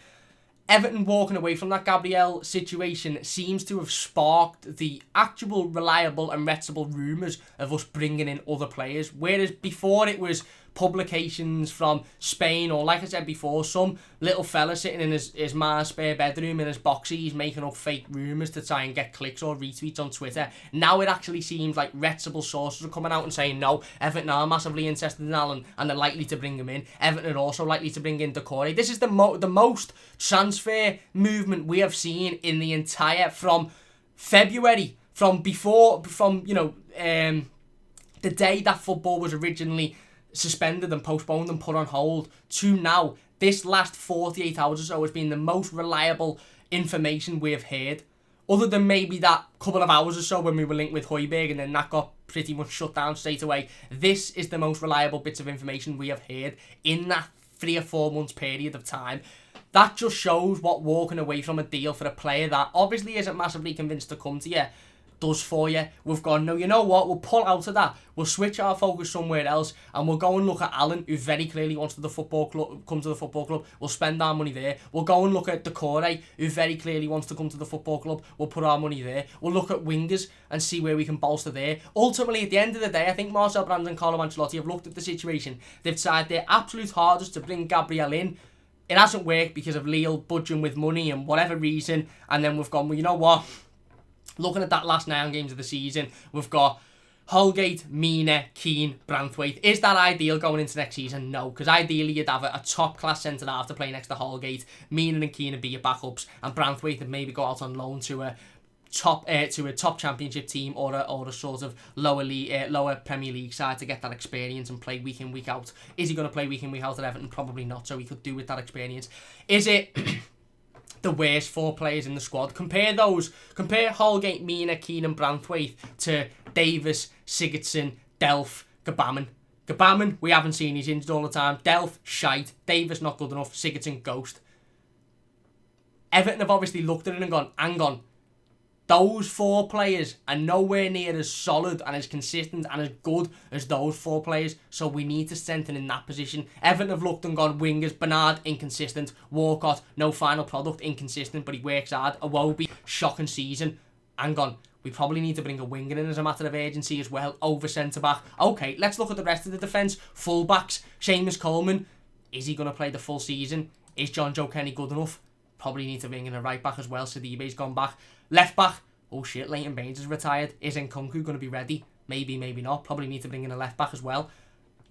Everton walking away from that Gabriel situation seems to have sparked the actual reliable and reputable rumours of us bringing in other players. Whereas before it was publications from Spain, or like I said before, some little fella sitting in his ma's spare bedroom in his boxies making up fake rumours to try and get clicks or retweets on Twitter. Now it actually seems like reputable sources are coming out and saying, no, Everton are massively interested in Allen and they're likely to bring him in. Everton are also likely to bring in Decore. This is the most transfer movement we have seen in the entire, from February, the day that football was originally suspended and postponed and put on hold, to now. This last 48 hours or so has been the most reliable information we have heard, other than maybe that couple of hours or so when we were linked with Højbjerg and then that got pretty much shut down straight away. This is the most reliable bits of information we have heard in that 3 or 4 months period of time. That just shows what walking away from a deal for a player that obviously isn't massively convinced to come to you does for you. We've gone, no, you know what, we'll pull out of that, we'll switch our focus somewhere else, and we'll go and look at Allen, who very clearly wants to come to the football club. We'll spend our money there. We'll go and look at Decore, who very clearly wants to come to the football club. We'll put our money there. We'll look at wingers and see where we can bolster there. Ultimately, at the end of the day, I think Marcel Brands and Carlo Ancelotti have looked at the situation. They've tried their absolute hardest to bring Gabriel in. It hasn't worked because of Lille budging with money and whatever reason, and then we've gone, well, you know what, looking at that last 9 games of the season, we've got Holgate, Mina, Keane, Branthwaite. Is that ideal going into next season? No, because ideally you'd have a top-class centre-half to play next to Holgate. Mina and Keane would be your backups, and Branthwaite would maybe go out on loan to a top championship team or a sort of lower Premier League side to get that experience and play week in, week out. Is he going to play week in, week out at Everton? Probably not, so he could do with that experience. Is it the worst 4 players in the squad? Compare Holgate, Mina, Keane and Branthwaite to Davis, Sigurdsson, Delph, Gbamin, we haven't seen, he's injured all the time. Delph, shite. Davis, not good enough. Sigurdsson, ghost. Everton have obviously looked at it and gone, hang on, those 4 players are nowhere near as solid and as consistent and as good as those 4 players, so we need to strengthen in that position. Everton have looked and gone, wingers, Bernard, inconsistent. Walcott, no final product, inconsistent, but he works hard. Iwobi, shocking season. Hang on, we probably need to bring a winger in as a matter of urgency as well, over centre-back. Okay, let's look at the rest of the defence. Full-backs, Seamus Coleman, is he going to play the full season? Is John Joe Kenny good enough? Probably need to bring in a right-back as well. Sidibe's gone back. Left-back, oh shit, Leighton Baines is retired. Is Nkunku going to be ready? Maybe, maybe not. Probably need to bring in a left-back as well.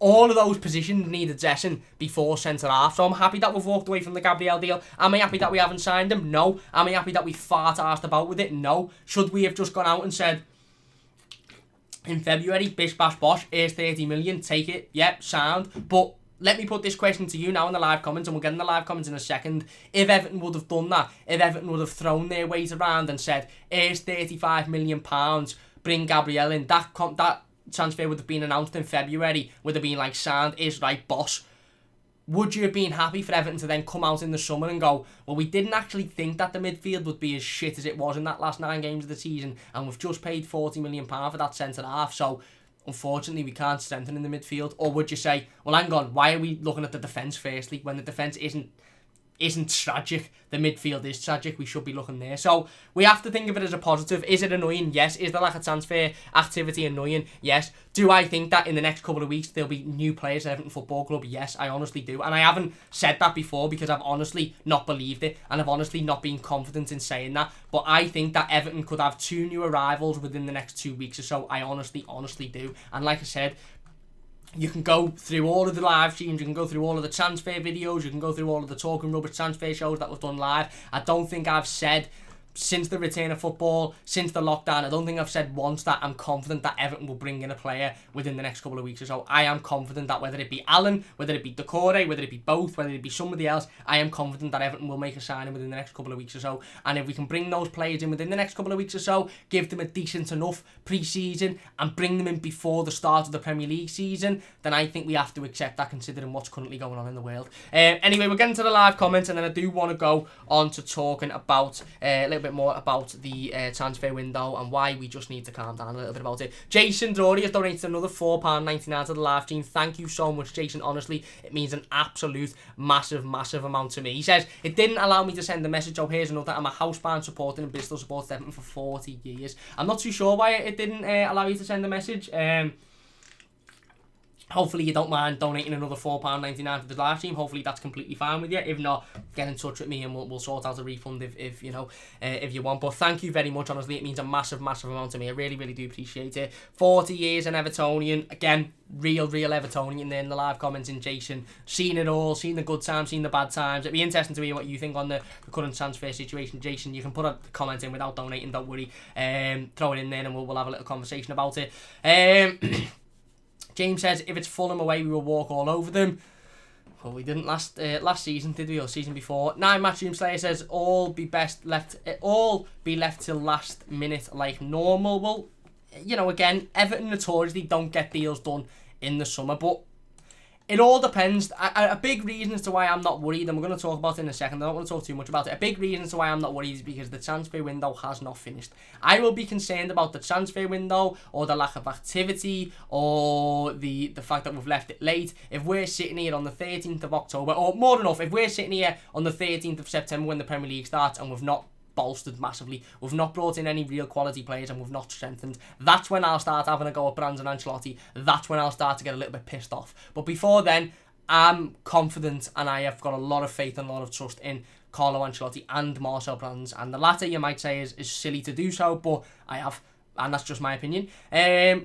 all of those positions need addressing before centre-half. So I'm happy that we've walked away from the Gabriel deal. Am I happy that we haven't signed him? No. Am I happy that we fart-arsed about with it? No. Should we have just gone out and said, in February, bish bash bosh, here's 30 million, take it, yep, sound. But let me put this question to you now in the live comments, and we'll get in the live comments in a second. If Everton would have done that, if Everton would have thrown their weight around and said, here's £35 million, bring Gabriel in, that transfer would have been announced in February, would have been like, sound, is right, boss. Would you have been happy for Everton to then come out in the summer and go, well, we didn't actually think that the midfield would be as shit as it was in that last 9 games of the season, and we've just paid £40 million for that centre-half, so unfortunately we can't strengthen in the midfield? Or would you say, well, hang on, why are we looking at the defence firstly when the defence isn't tragic? The midfield is tragic. We should be looking there. So we have to think of it as a positive. Is it annoying? Yes. Is the lack of transfer activity annoying? Yes. Do I think that in the next couple of weeks there'll be new players at Everton Football Club? Yes, I honestly do. And I haven't said that before because I've honestly not believed it, and I've honestly not been confident in saying that. But I think that Everton could have 2 new arrivals within the next 2 weeks or so. I honestly do. And like I said, you can go through all of the live streams, you can go through all of the transfer videos, you can go through all of the Talking Rubbish transfer shows that we've done live. I don't think I've said, since the return of football, since the lockdown, I don't think I've said once that I'm confident that Everton will bring in a player within the next couple of weeks or so. I am confident that whether it be Allen, whether it be Decore, whether it be both, whether it be somebody else, I am confident that Everton will make a signing within the next couple of weeks or so. And if we can bring those players in within the next couple of weeks or so, give them a decent enough pre-season and bring them in before the start of the Premier League season, then I think we have to accept that considering what's currently going on in the world. Anyway, we're getting to the live comments, and then I do want to go on to talking about a little bit more about the transfer window and why we just need to calm down a little bit about it. Jason Drury has donated another £4.99 to the live stream. Thank you so much, Jason. Honestly, it means an absolute massive amount to me. He says, it didn't allow me to send a message. Oh, here's another. I'm a housebound supporter and Bristol supported Everton for 40 years. I'm not too sure why it didn't allow you to send a message. Hopefully you don't mind donating another £4.99 to the live stream. Hopefully that's completely fine with you. If not, get in touch with me and we'll sort out a refund if you know, if you want. But thank you very much. Honestly, it means a massive amount to me. I really do appreciate it. 40 years an Evertonian. Again, real Evertonian there in the live comments in Jason. Seen it all, seen the good times, seen the bad times. It'd be interesting to hear what you think on the current transfer situation, Jason. You can put a comment in without donating, don't worry. Throw it in there and we'll have a little conversation about it. James says, if it's Fulham away, we will walk all over them. Well, we didn't last season, did we? Or season before. 9 Matchroom Slayer says, all be left till last minute like normal. Well, you know, again, Everton notoriously don't get deals done in the summer, but it all depends. A big reason as to why I'm not worried, and we're going to talk about it in a second, I don't want to talk too much about it. A big reason as to why I'm not worried is because the transfer window has not finished. I will be concerned about the transfer window or the lack of activity or the fact that we've left it late if we're sitting here on the 13th of October, or more than enough, if we're sitting here on the 13th of September when the Premier League starts and we've not bolstered massively, we've not brought in any real quality players and we've not strengthened, that's when I'll start having a go at Brands and Ancelotti. That's when I'll start to get a little bit pissed off. But before then, I'm confident and I have got a lot of faith and a lot of trust in Carlo Ancelotti and Marcel Brands, and the latter you might say is silly to do so, but I have, and that's just my opinion.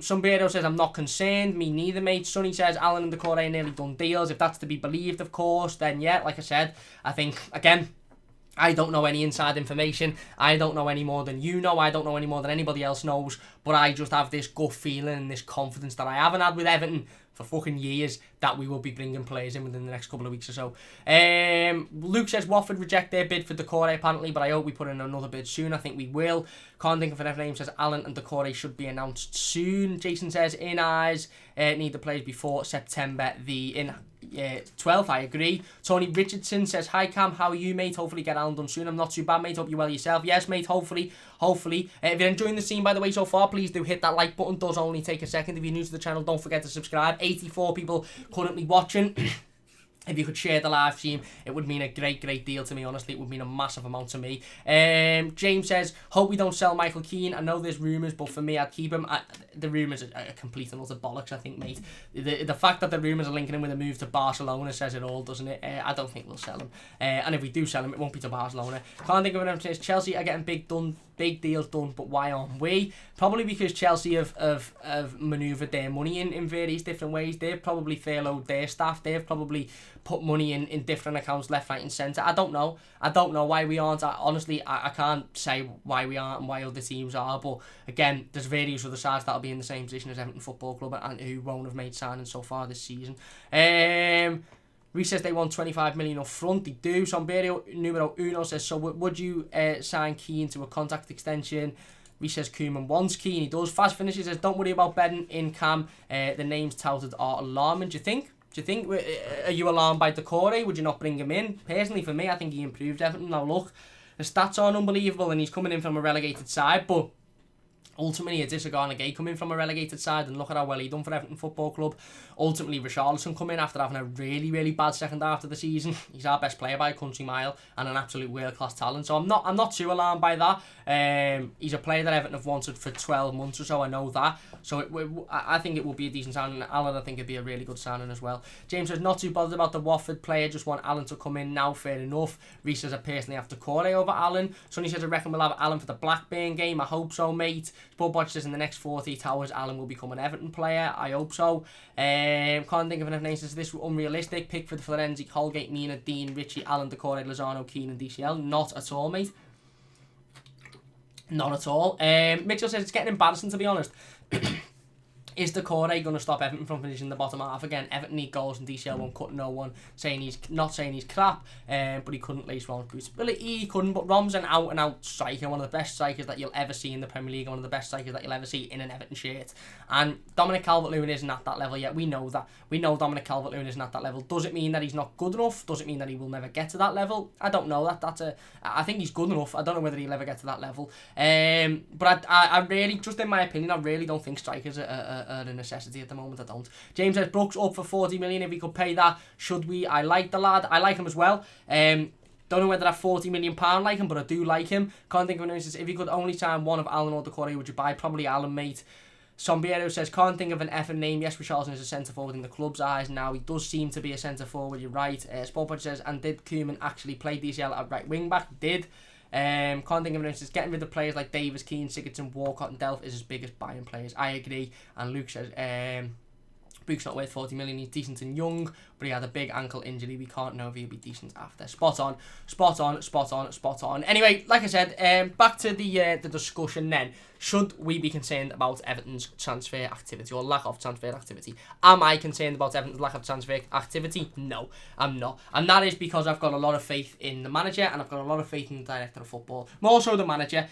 Sombrero says, I'm not concerned. Me neither, mate. Sonny says, Allen and Decore are nearly done deals. If that's to be believed, of course, then yeah, like I said, I think, again, I don't know any inside information. I don't know any more than you know. I don't know any more than anybody else knows. But I just have this gut feeling and this confidence that I haven't had with Everton for fucking years that we will be bringing players in within the next couple of weeks or so. Luke says Watford reject their bid for Decore apparently, but I hope we put in another bid soon. I think we will. Can't think of another name. Says Allen and Decore should be announced soon. Jason says in eyes need the players before September 12th. I agree. Tony Richardson says, hi Cam, how are you, mate? Hopefully get Alan done soon. I'm not too bad, mate. Hope you're well yourself. Yes, mate, hopefully. If you're enjoying the scene, by the way, so far, please do hit that like button. Does only take a second. If you're new to the channel, don't forget to subscribe. 84 people currently watching. If you could share the live stream, it would mean a great deal to me. Honestly, it would mean a massive amount to me. James says, hope we don't sell Michael Keane. I know there's rumours, but for me, I'd keep him. The rumours are a complete and utter bollocks, I think, mate. The fact that the rumours are linking him with a move to Barcelona says it all, doesn't it? I don't think we'll sell him. And if we do sell him, it won't be to Barcelona. Can't think of anyone. Says Chelsea are getting big done big deals done, but why aren't we? Probably because Chelsea have manoeuvred their money in various different ways. They've probably furloughed their staff. They've probably put money in different accounts left, right and centre. I don't know why we aren't. Honestly, I can't say why we aren't and why other teams are. But again, there's various other sides that'll be in the same position as Everton Football Club and who won't have made signings so far this season. Reece says they want 25 million up front. They do. Somberio numero uno says, so would you sign Keane to a contract extension? Reece says Koeman wants Keane. He does. Fast Finishes says, don't worry about betting in Cam. The names touted are alarming. Do you think? Are you alarmed by Decore? Would you not bring him in? Personally, for me, I think he improved Everton. Now look, the stats aren't unbelievable and he's coming in from a relegated side, but ultimately, it's Isagana Gay coming from a relegated side, and look at how well he done for Everton Football Club. Ultimately, Richarlison come in after having a really, really bad second half of the season. He's our best player by a country mile and an absolute world-class talent. So I'm not too alarmed by that. He's a player that Everton have wanted for 12 months or so. I know that. So I think it will be a decent signing. Alan, I think it'd be a really good signing as well. James says, not too bothered about the Watford player. Just want Alan to come in now. Fair enough. Reece says, I personally have to call over Alan. Sonny says, I reckon we'll have Alan for the Blackburn game. I hope so, mate. Sport says in the next 48 hours Alan will become an Everton player. I hope so. Can't think of enough names. Is this unrealistic? Pickford, Florenzi, Holgate, Mina, Dean, Ritchie, Alan, Decore, Lozano, Keane and DCL. Not at all, mate. Not at all. Mitchell says it's getting embarrassing, to be honest. Is Decore going to stop Everton from finishing the bottom half again? Everton need goals and DCL won't cut no one. Not saying he's crap, but he couldn't lace Rom's boots. Well, he couldn't, but Rom's an out-and-out striker, one of the best strikers that you'll ever see in the Premier League, one of the best strikers that you'll ever see in an Everton shirt. And Dominic Calvert-Lewin isn't at that level yet. We know that. We know Dominic Calvert-Lewin isn't at that level. Does it mean that he's not good enough? Does it mean that he will never get to that level? I don't know. I think he's good enough. I don't know whether he'll ever get to that level. But I really, just in my opinion, I really don't think strikers are a necessity at the moment. I don't. James says Brooks up for 40 million if we could pay that. Should we? I like the lad. I like him as well. Don't know whether that £40 million like him, but I do like him. Can't think of anyone who says if you could only sign one of Alan or Decore, would you buy? Probably Alan, mate. Sombiero says can't think of an effing name. Yes, Richarlison is a centre forward in the club's eyes now. He does seem to be a centre forward. You're right. Sportpod says, and did Koeman actually play DCL at right wing back? Did. Can't think of anyone says getting rid of players like Davis, Keane, Sigurdsson, Walcott and Delph is as big as buying players. I agree. And Luke says Brooks not worth 40 million. He's decent and young, but he had a big ankle injury. We can't know if he'll be decent after. Spot on. Anyway, like I said, back to the discussion then. Should we be concerned about Everton's transfer activity or lack of transfer activity? Am I concerned about Everton's lack of transfer activity? No, I'm not. And that is because I've got a lot of faith in the manager and I've got a lot of faith in the director of football. More so the manager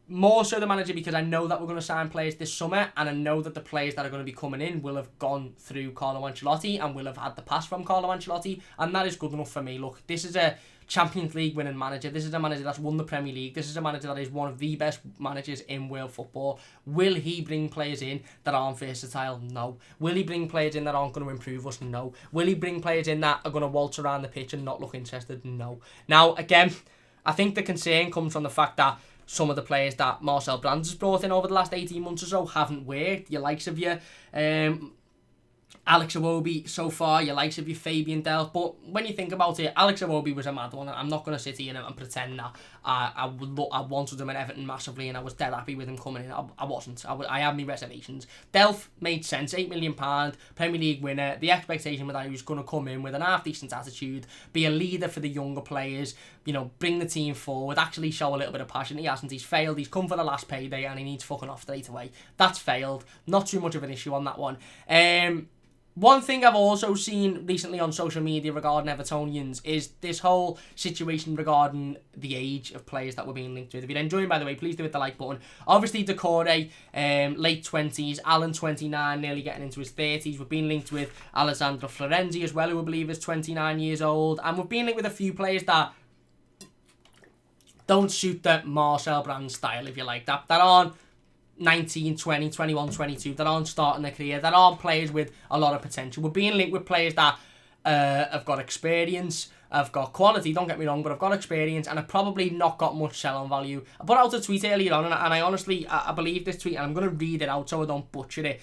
because I know that we're going to sign players this summer and I know that the players that are going to be coming in will have gone through Carlo Ancelotti and will have had the pass from Carlo Ancelotti, and that is good enough for me. Look, this is a Champions League winning manager. This is a manager that's won the Premier League. This is a manager that is one of the best managers in world football. Will he bring players in that aren't versatile? No. Will he bring players in that aren't going to improve us? No. Will he bring players in that are going to waltz around the pitch and not look interested? No. Now, again, I think the concern comes from the fact that some of the players that Marcel Brands has brought in over the last 18 months or so haven't worked. Your likes of your Alex Iwobi so far, your likes of your Fabian Delph. But when you think about it, Alex Iwobi was a mad one. I'm not going to sit here and pretend that I wanted him at Everton massively and I was dead happy with him coming in. I wasn't. I had my reservations. Delph made sense. £8 million, Premier League winner. The expectation was that he was going to come in with an half-decent attitude, be a leader for the younger players, bring the team forward, actually show a little bit of passion. He hasn't. He's failed. He's come for the last payday and he needs fucking off straight away. That's failed. Not too much of an issue on that one. One thing I've also seen recently on social media regarding Evertonians is this whole situation regarding the age of players that we're being linked with. If you're enjoying, by the way, please do hit the like button. Obviously, Decore, late 20s, Alan 29, nearly getting into his 30s. We've been linked with Alessandro Florenzi as well, who I believe is 29 years old. And we've been linked with a few players that don't suit the Marcel Brands style, if you like, that aren't 19, 20, 21, 22, that aren't starting their career, that aren't players with a lot of potential. We're being linked with players that have got experience, have got quality, don't get me wrong, but have got experience and have probably not got much sell-on value. I put out a tweet earlier on and I honestly, I believe this tweet and I'm going to read it out so I don't butcher it.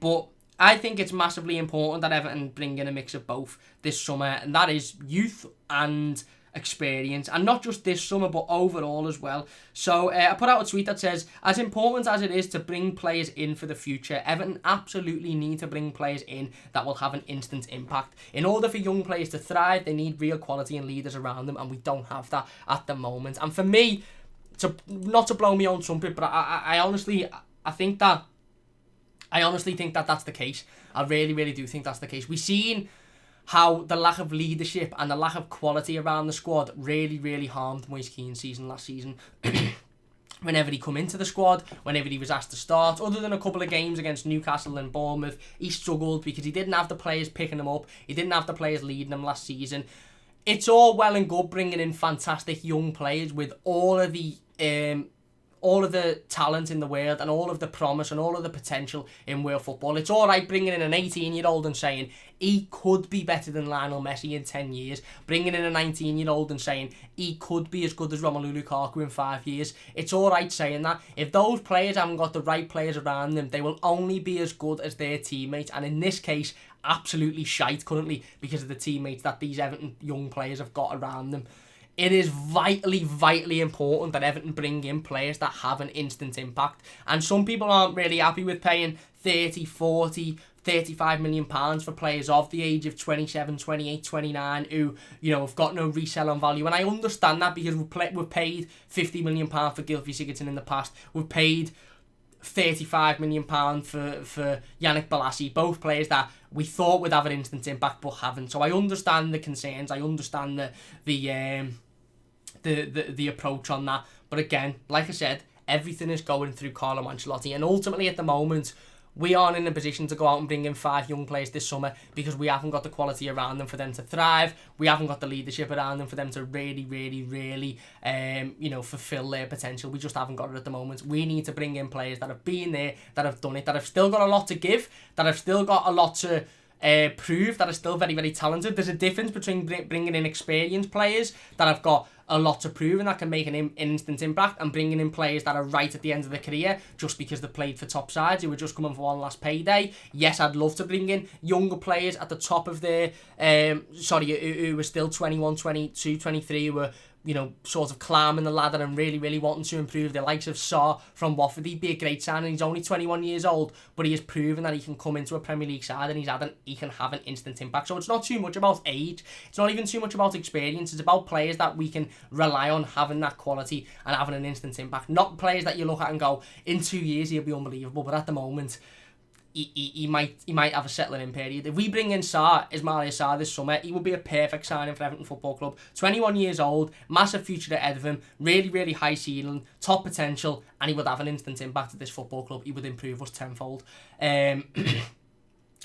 But I think it's massively important that Everton bring in a mix of both this summer, and that is youth and experience, and not just this summer but overall as well. So I put out a tweet that says, as important as it is to bring players in for the future, Everton absolutely need to bring players in that will have an instant impact. In order for young players to thrive, they need real quality and leaders around them, and we don't have that at the moment. And for me, not to blow my own trumpet, but I honestly think that that's the case. I really do think that's the case. We've seen how the lack of leadership and the lack of quality around the squad really harmed Moise Keane's season last season. Whenever he come into the squad, whenever he was asked to start, other than a couple of games against Newcastle and Bournemouth, he struggled because he didn't have the players picking him up. He didn't have the players leading him last season. It's all well and good bringing in fantastic young players with all of the talent in the world and all of the promise and all of the potential in world football. It's all right bringing in an 18-year-old and saying he could be better than Lionel Messi in 10 years. Bringing in a 19-year-old and saying he could be as good as Romelu Lukaku in 5 years. It's all right saying that. If those players haven't got the right players around them, they will only be as good as their teammates. And in this case, absolutely shite currently because of the teammates that these Everton young players have got around them. It is vitally important that Everton bring in players that have an instant impact. And some people aren't really happy with paying 30, 40, 35 million pounds for players of the age of 27, 28, 29 who, have got no resale value. And I understand that because we've paid 50 million pounds for Gylfi Sigurdsson in the past. We've paid 35 million pounds for Yannick Bolasie, both players that we thought would have an instant impact but haven't. So I understand the concerns. I understand the approach on that. But again, like I said, everything is going through Carlo Ancelotti, and ultimately at the moment we aren't in a position to go out and bring in 5 young players this summer because we haven't got the quality around them for them to thrive. We haven't got the leadership around them for them to really fulfill their potential. We just haven't got it at the moment. We need to bring in players that have been there, that have done it, that have still got a lot to give, that have still got a lot to prove, that are still very talented. There's a difference between bringing in experienced players that have got a lot to prove and that can make an instant impact, and bringing in players that are right at the end of their career just because they played for top sides who were just coming for one last payday. Yes, I'd love to bring in younger players at the top of their who were still 21, 22, 23, who were sort of climbing the ladder and really wanting to improve. The likes of Sarr from Watford, he'd be a great signing. He's only 21 years old, but he has proven that he can come into a Premier League side and he can have an instant impact. So it's not too much about age. It's not even too much about experience. It's about players that we can rely on having that quality and having an instant impact. Not players that you look at and go, in 2 years he'll be unbelievable, but at the moment he might have a settling in period. If we bring in Ismaila Sarr this summer, he would be a perfect signing for Everton Football Club. 21 years old, massive future ahead of him, really high ceiling, top potential, and he would have an instant impact at this football club. He would improve us tenfold. Will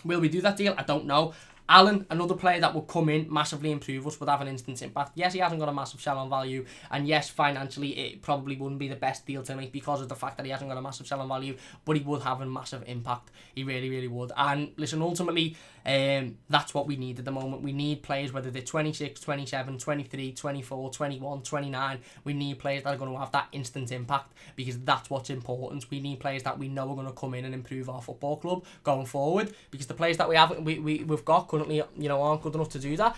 we do that deal? I don't know. Allen, another player that will come in, massively improve us, would have an instant impact. Yes, he hasn't got a massive sell-on value, and yes, financially, it probably wouldn't be the best deal to make because of the fact that he hasn't got a massive sell-on value, but he would have a massive impact. He really would. And listen, ultimately, that's what we need at the moment. We need players, whether they're 26, 27, 23, 24, 21, 29, we need players that are going to have that instant impact because that's what's important. We need players that we know are going to come in and improve our football club going forward, because the players that we've got currently, aren't good enough to do that.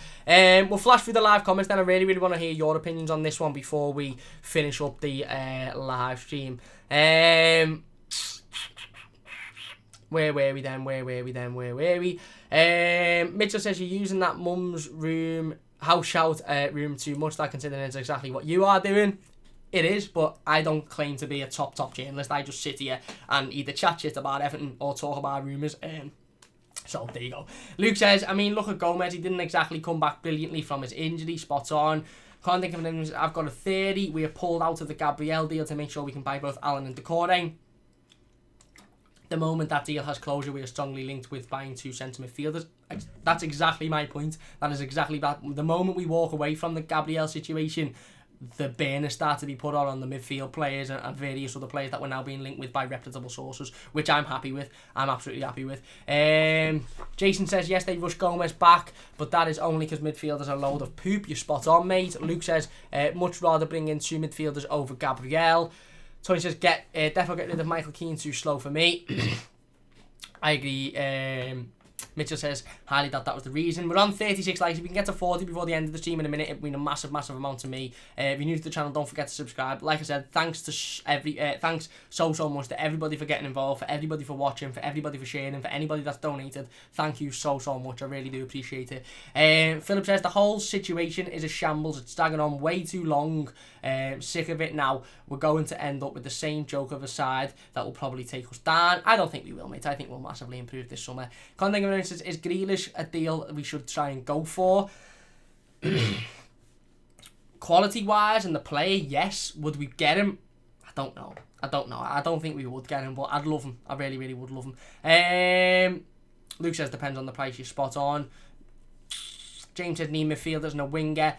We'll flash through the live comments then. I really want to hear your opinions on this one before we finish up the live stream. Where were we then? Mitchell says you're using that mum's room, house shout room too much. That considering it's exactly what you are doing. It is, but I don't claim to be a top journalist. I just sit here and either chat shit about Everton or talk about rumours. So there you go. Luke says, look at Gomez. He didn't exactly come back brilliantly from his injury. Spot on. Can't think of anything. I've got a theory. We have pulled out of the Gabriel deal to make sure we can buy both Allen and Decore. The moment that deal has closure, we are strongly linked with buying 2 centre midfielders. That's exactly my point. That is exactly that. The moment we walk away from the Gabriel situation, the burners start to be put on the midfield players and various other players that were now being linked with by reputable sources, which I'm happy with. I'm absolutely happy with. Jason says, yes, they rushed Gomez back, but that is only because midfielders are a load of poop. You're spot on, mate. Luke says, much rather bring in 2 midfielders over Gabriel. Tony says, definitely get rid of Michael Keane, too slow for me. I agree. Mitchell says, highly doubt that was the reason. We're on 36 likes. If we can get to 40 before the end of the stream in a minute, it would mean a massive, massive amount to me. If you're new to the channel, don't forget to subscribe. Like I said, thanks to thanks so much to everybody for getting involved, for everybody for watching, for everybody for sharing, for anybody that's donated. Thank you so much. I really do appreciate it. Philip says, the whole situation is a shambles. It's dragging on way too long. Sick of it now. We're going to end up with the same joke of a side that will probably take us down. I don't think we will, mate. I think we'll massively improve this summer. Content says, is Grealish a deal we should try and go for? Quality-wise and the player, yes. Would we get him? I don't know. I don't think we would get him, but I'd love him. I really, really would love him. Luke says, depends on the price. You're spot on. James says, need midfielders and a winger.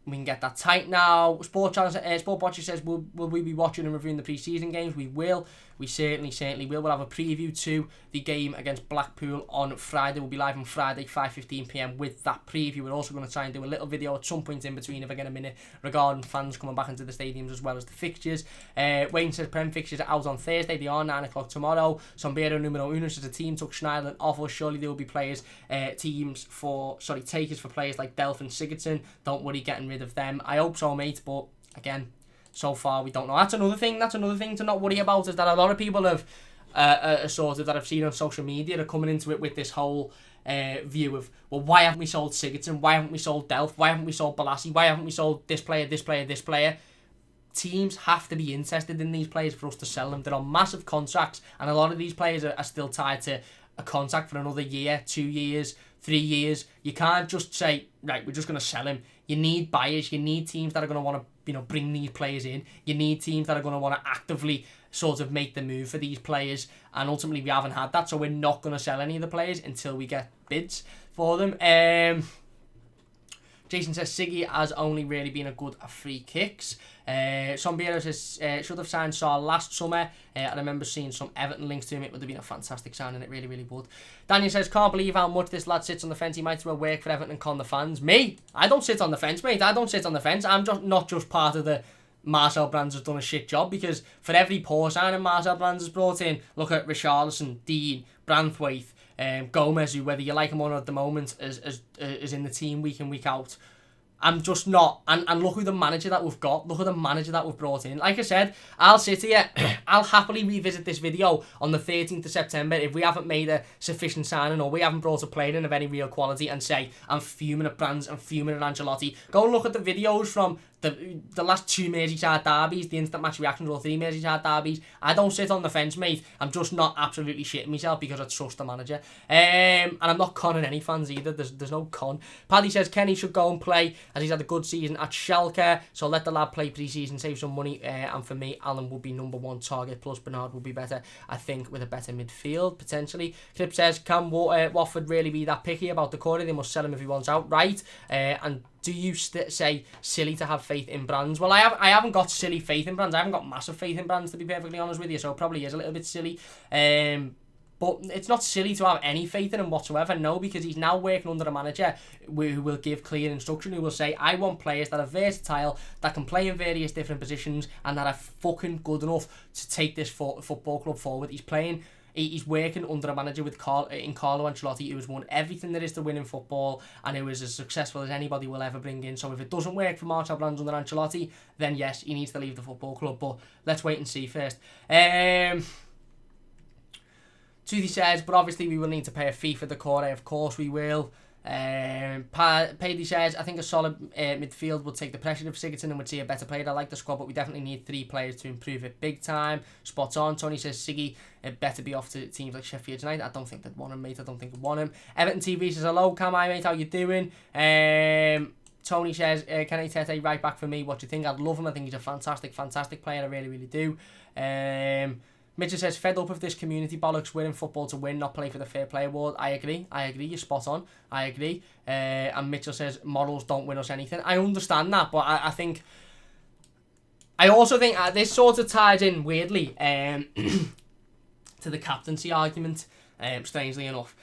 We can get that tight now. Sport Watcher says, will we be watching and reviewing the pre-season games? We will. We certainly will. We'll have a preview to the game against Blackpool on Friday. We'll be live on Friday, 5:15 PM with that preview. We're also going to try and do a little video at some point in between, if I get a minute, regarding fans coming back into the stadiums as well as the fixtures. Wayne says, Prem fixtures are out on Thursday. They are 9 o'clock tomorrow. Sombero numero uno says, the team took Schneiderlin off us. Surely there will be takers for players like Delph and Sigurdsson. Don't worry getting rid of them. I hope so, mate, but again, so far we don't know. That's another thing to not worry about, is that a lot of people have that I've seen on social media are coming into it with this whole view of, well, why haven't we sold Sigurdsson? Why haven't we sold Delph? Why haven't we sold Balassi? Why haven't we sold this player? Teams have to be interested in these players for us to sell them. They're on massive contracts, and a lot of these players are still tied to a contract for another year, 2 years, 3 years. You can't just say, right, we're just going to sell him. You need buyers. You need teams that are going to want to, bring these players in. You need teams that are going to want to actively sort of make the move for these players. And ultimately, we haven't had that, so we're not going to sell any of the players until we get bids for them. Jason says, Siggy has only really been a good at free kicks. Sombero says, should have signed Saul last summer. I remember seeing some Everton links to him. It would have been a fantastic signing. It really, really would. Daniel says, can't believe how much this lad sits on the fence. He might as well work for Everton and con the fans. Me? I don't sit on the fence, mate. I don't sit on the fence. I'm just not just part of the Marcel Brands has done a shit job, because for every poor signing Marcel Brands has brought in, look at Richarlison, Dean, Branthwaite, Gomez, who, whether you like him or not at the moment, is in the team week in, week out. I'm just not. And look who the manager that we've got. Look at the manager that we've brought in. Like I said, I'll sit here. I'll happily revisit this video on the 13th of September if we haven't made a sufficient signing or we haven't brought a player in of any real quality, and say, I'm fuming at Brands, I'm fuming at Ancelotti. Go and look at the videos from the last 2 Merseyside derbies, the instant match reactions, or 3 Merseyside derbies. I don't sit on the fence, mate. I'm just not absolutely shitting myself because I trust the manager. And I'm not conning any fans either. There's no con. Paddy says Kenny should go and play, as he's had a good season at Schalke, so let the lad play pre-season, save some money. And for me, Allen will be #1 target, plus Bernard will be better, I think, with a better midfield, potentially. Clip says, can Watford really be that picky about the corner? They must sell him if he wants out, right? And do you say silly to have faith in Brands? Well, I haven't got silly faith in Brands. I haven't got massive faith in Brands, to be perfectly honest with you, so it probably is a little bit silly. But it's not silly to have any faith in him whatsoever, no, because he's now working under a manager who will give clear instruction, who will say, I want players that are versatile, that can play in various different positions, and that are fucking good enough to take this football club forward. He's working under a manager with Carlo Ancelotti, who has won everything there is to win in football, and who is as successful as anybody will ever bring in. So if it doesn't work for Marcel Brands under Ancelotti, then yes, he needs to leave the football club. But let's wait and see first. Toothy says, but obviously we will need to pay a fee for the core. Of course we will. Paddy says, I think a solid midfield would take the pressure of Sigurdsson and would see a better player. I like the squad, but we definitely need 3 players to improve it big time. Spot on. Tony says Siggy better be off to teams like Sheffield United. I don't think they'd want him, mate. I don't think they'd want him. Everton TV says, hello, Cam, mate, how you doing? Tony says, Kenny Tete right back for me. What do you think? I'd love him. I think he's a fantastic player. I really, really do. Mitchell says, fed up of this community bollocks. We're in football to win, not play for the Fair Play Award. I agree. You're spot on. I agree. And Mitchell says, morals don't win us anything. I understand that, but I think... I also think this sort of ties in weirdly to the captaincy argument, strangely enough.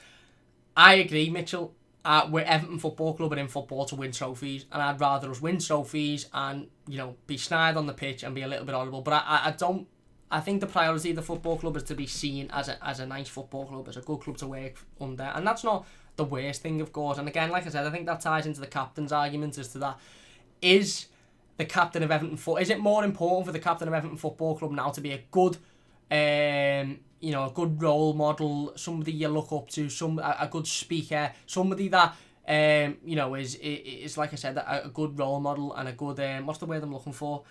I agree, Mitchell. We're Everton Football Club and in football to win trophies, and I'd rather us win trophies and, be snide on the pitch and be a little bit audible. But I think the priority of the football club is to be seen as a nice football club, as a good club to work under, and that's not the worst thing, of course. And again, like I said, I think that ties into the captain's argument as to that. Is the captain of Everton is it more important for the captain of Everton Football Club now to be a good, a good role model, somebody you look up to, a good speaker, somebody that is like I said, a good role model and a good what's the word I'm looking for?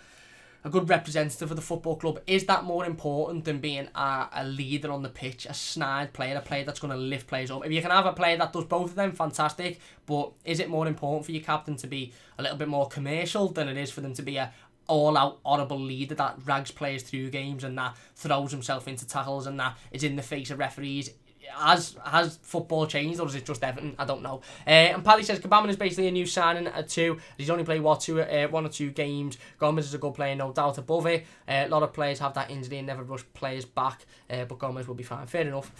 A good representative of the football club? Is that more important than being a leader on the pitch, a snide player, a player that's going to lift players up? If you can have a player that does both of them, fantastic. But is it more important for your captain to be a little bit more commercial than it is for them to be a all-out horrible leader that drags players through games and that throws himself into tackles and that is in the face of referees? Has football changed, or is it just Everton? I don't know. And Paddy says Kabam is basically a new signing at 2. He's only played one or two games. Gomez is a good player, no doubt above it. A lot of players have that injury and never rush players back, but Gomez will be fine. Fair enough.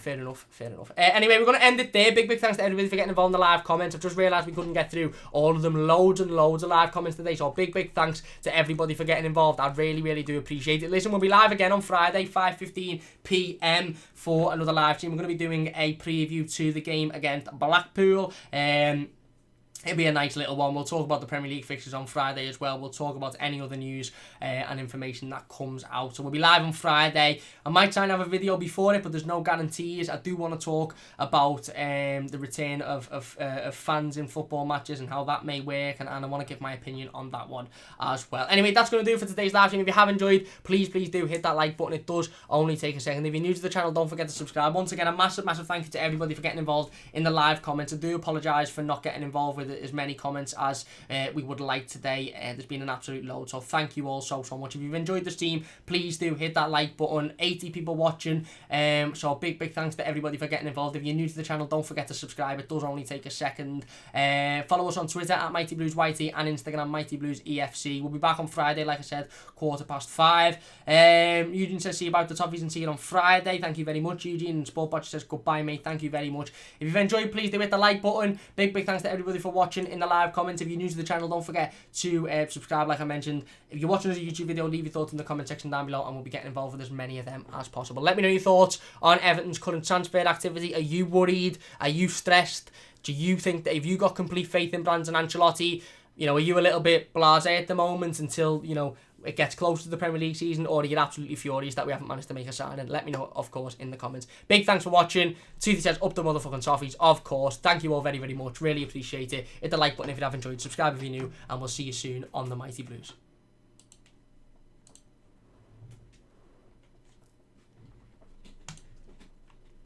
Anyway, we're going to end it there. Big thanks to everybody for getting involved in the live comments. I've just realised we couldn't get through all of them. Loads and loads of live comments today, so big thanks to everybody for getting involved. I really do appreciate it. Listen, we'll be live again on Friday, 5:15 p.m. for another live stream. We're going to be doing a preview to the game against Blackpool. It'll be a nice little one. We'll talk about the Premier League fixtures on Friday as well. We'll talk about any other news and information that comes out. So we'll be live on Friday. I might try and have a video before it, but there's no guarantees. I do want to talk about the return of fans in football matches and how that may work, and I want to give my opinion on that one as well. Anyway, that's going to do it for today's live stream. If you have enjoyed, please do hit that like button. It does only take a second. If you're new to the channel, don't forget to subscribe. Once again, a massive thank you to everybody for getting involved in the live comments. I do apologise for not getting involved with as many comments as we would like today. There's been an absolute load, so thank you all so much. If you've enjoyed the stream, please do hit that like button. 80 people watching, so big thanks to everybody for getting involved. If you're new to the channel, don't forget to subscribe. It does only take a second. Follow us on Twitter at MightyBluesYT and Instagram MightyBluesEFC. We'll be back on Friday, like I said, 5:15. Eugene says see you about the toffees and see you on Friday. Thank you very much, Eugene. And Sportbotch says goodbye, mate. Thank you very much. If you've enjoyed, please do hit the like button. Big thanks to everybody for watching in the live comments. If you're new to the channel, don't forget to subscribe, like I mentioned. If you're watching as a YouTube video, leave your thoughts in the comment section down below and we'll be getting involved with as many of them as possible. Let me know your thoughts on Everton's current transfer activity. Are you worried? Are you stressed? Do you think that if you got complete faith in Brands and Ancelotti, are you a little bit blasé at the moment until, it gets close to the Premier League season, or are you absolutely furious that we haven't managed to make a signing? Let me know, of course, in the comments. Big thanks for watching. Toothy says up the motherfucking toffees, of course. Thank you all very much. Really appreciate it. Hit the like button if you have enjoyed. Subscribe if you're new, and we'll see you soon on the Mighty Blues.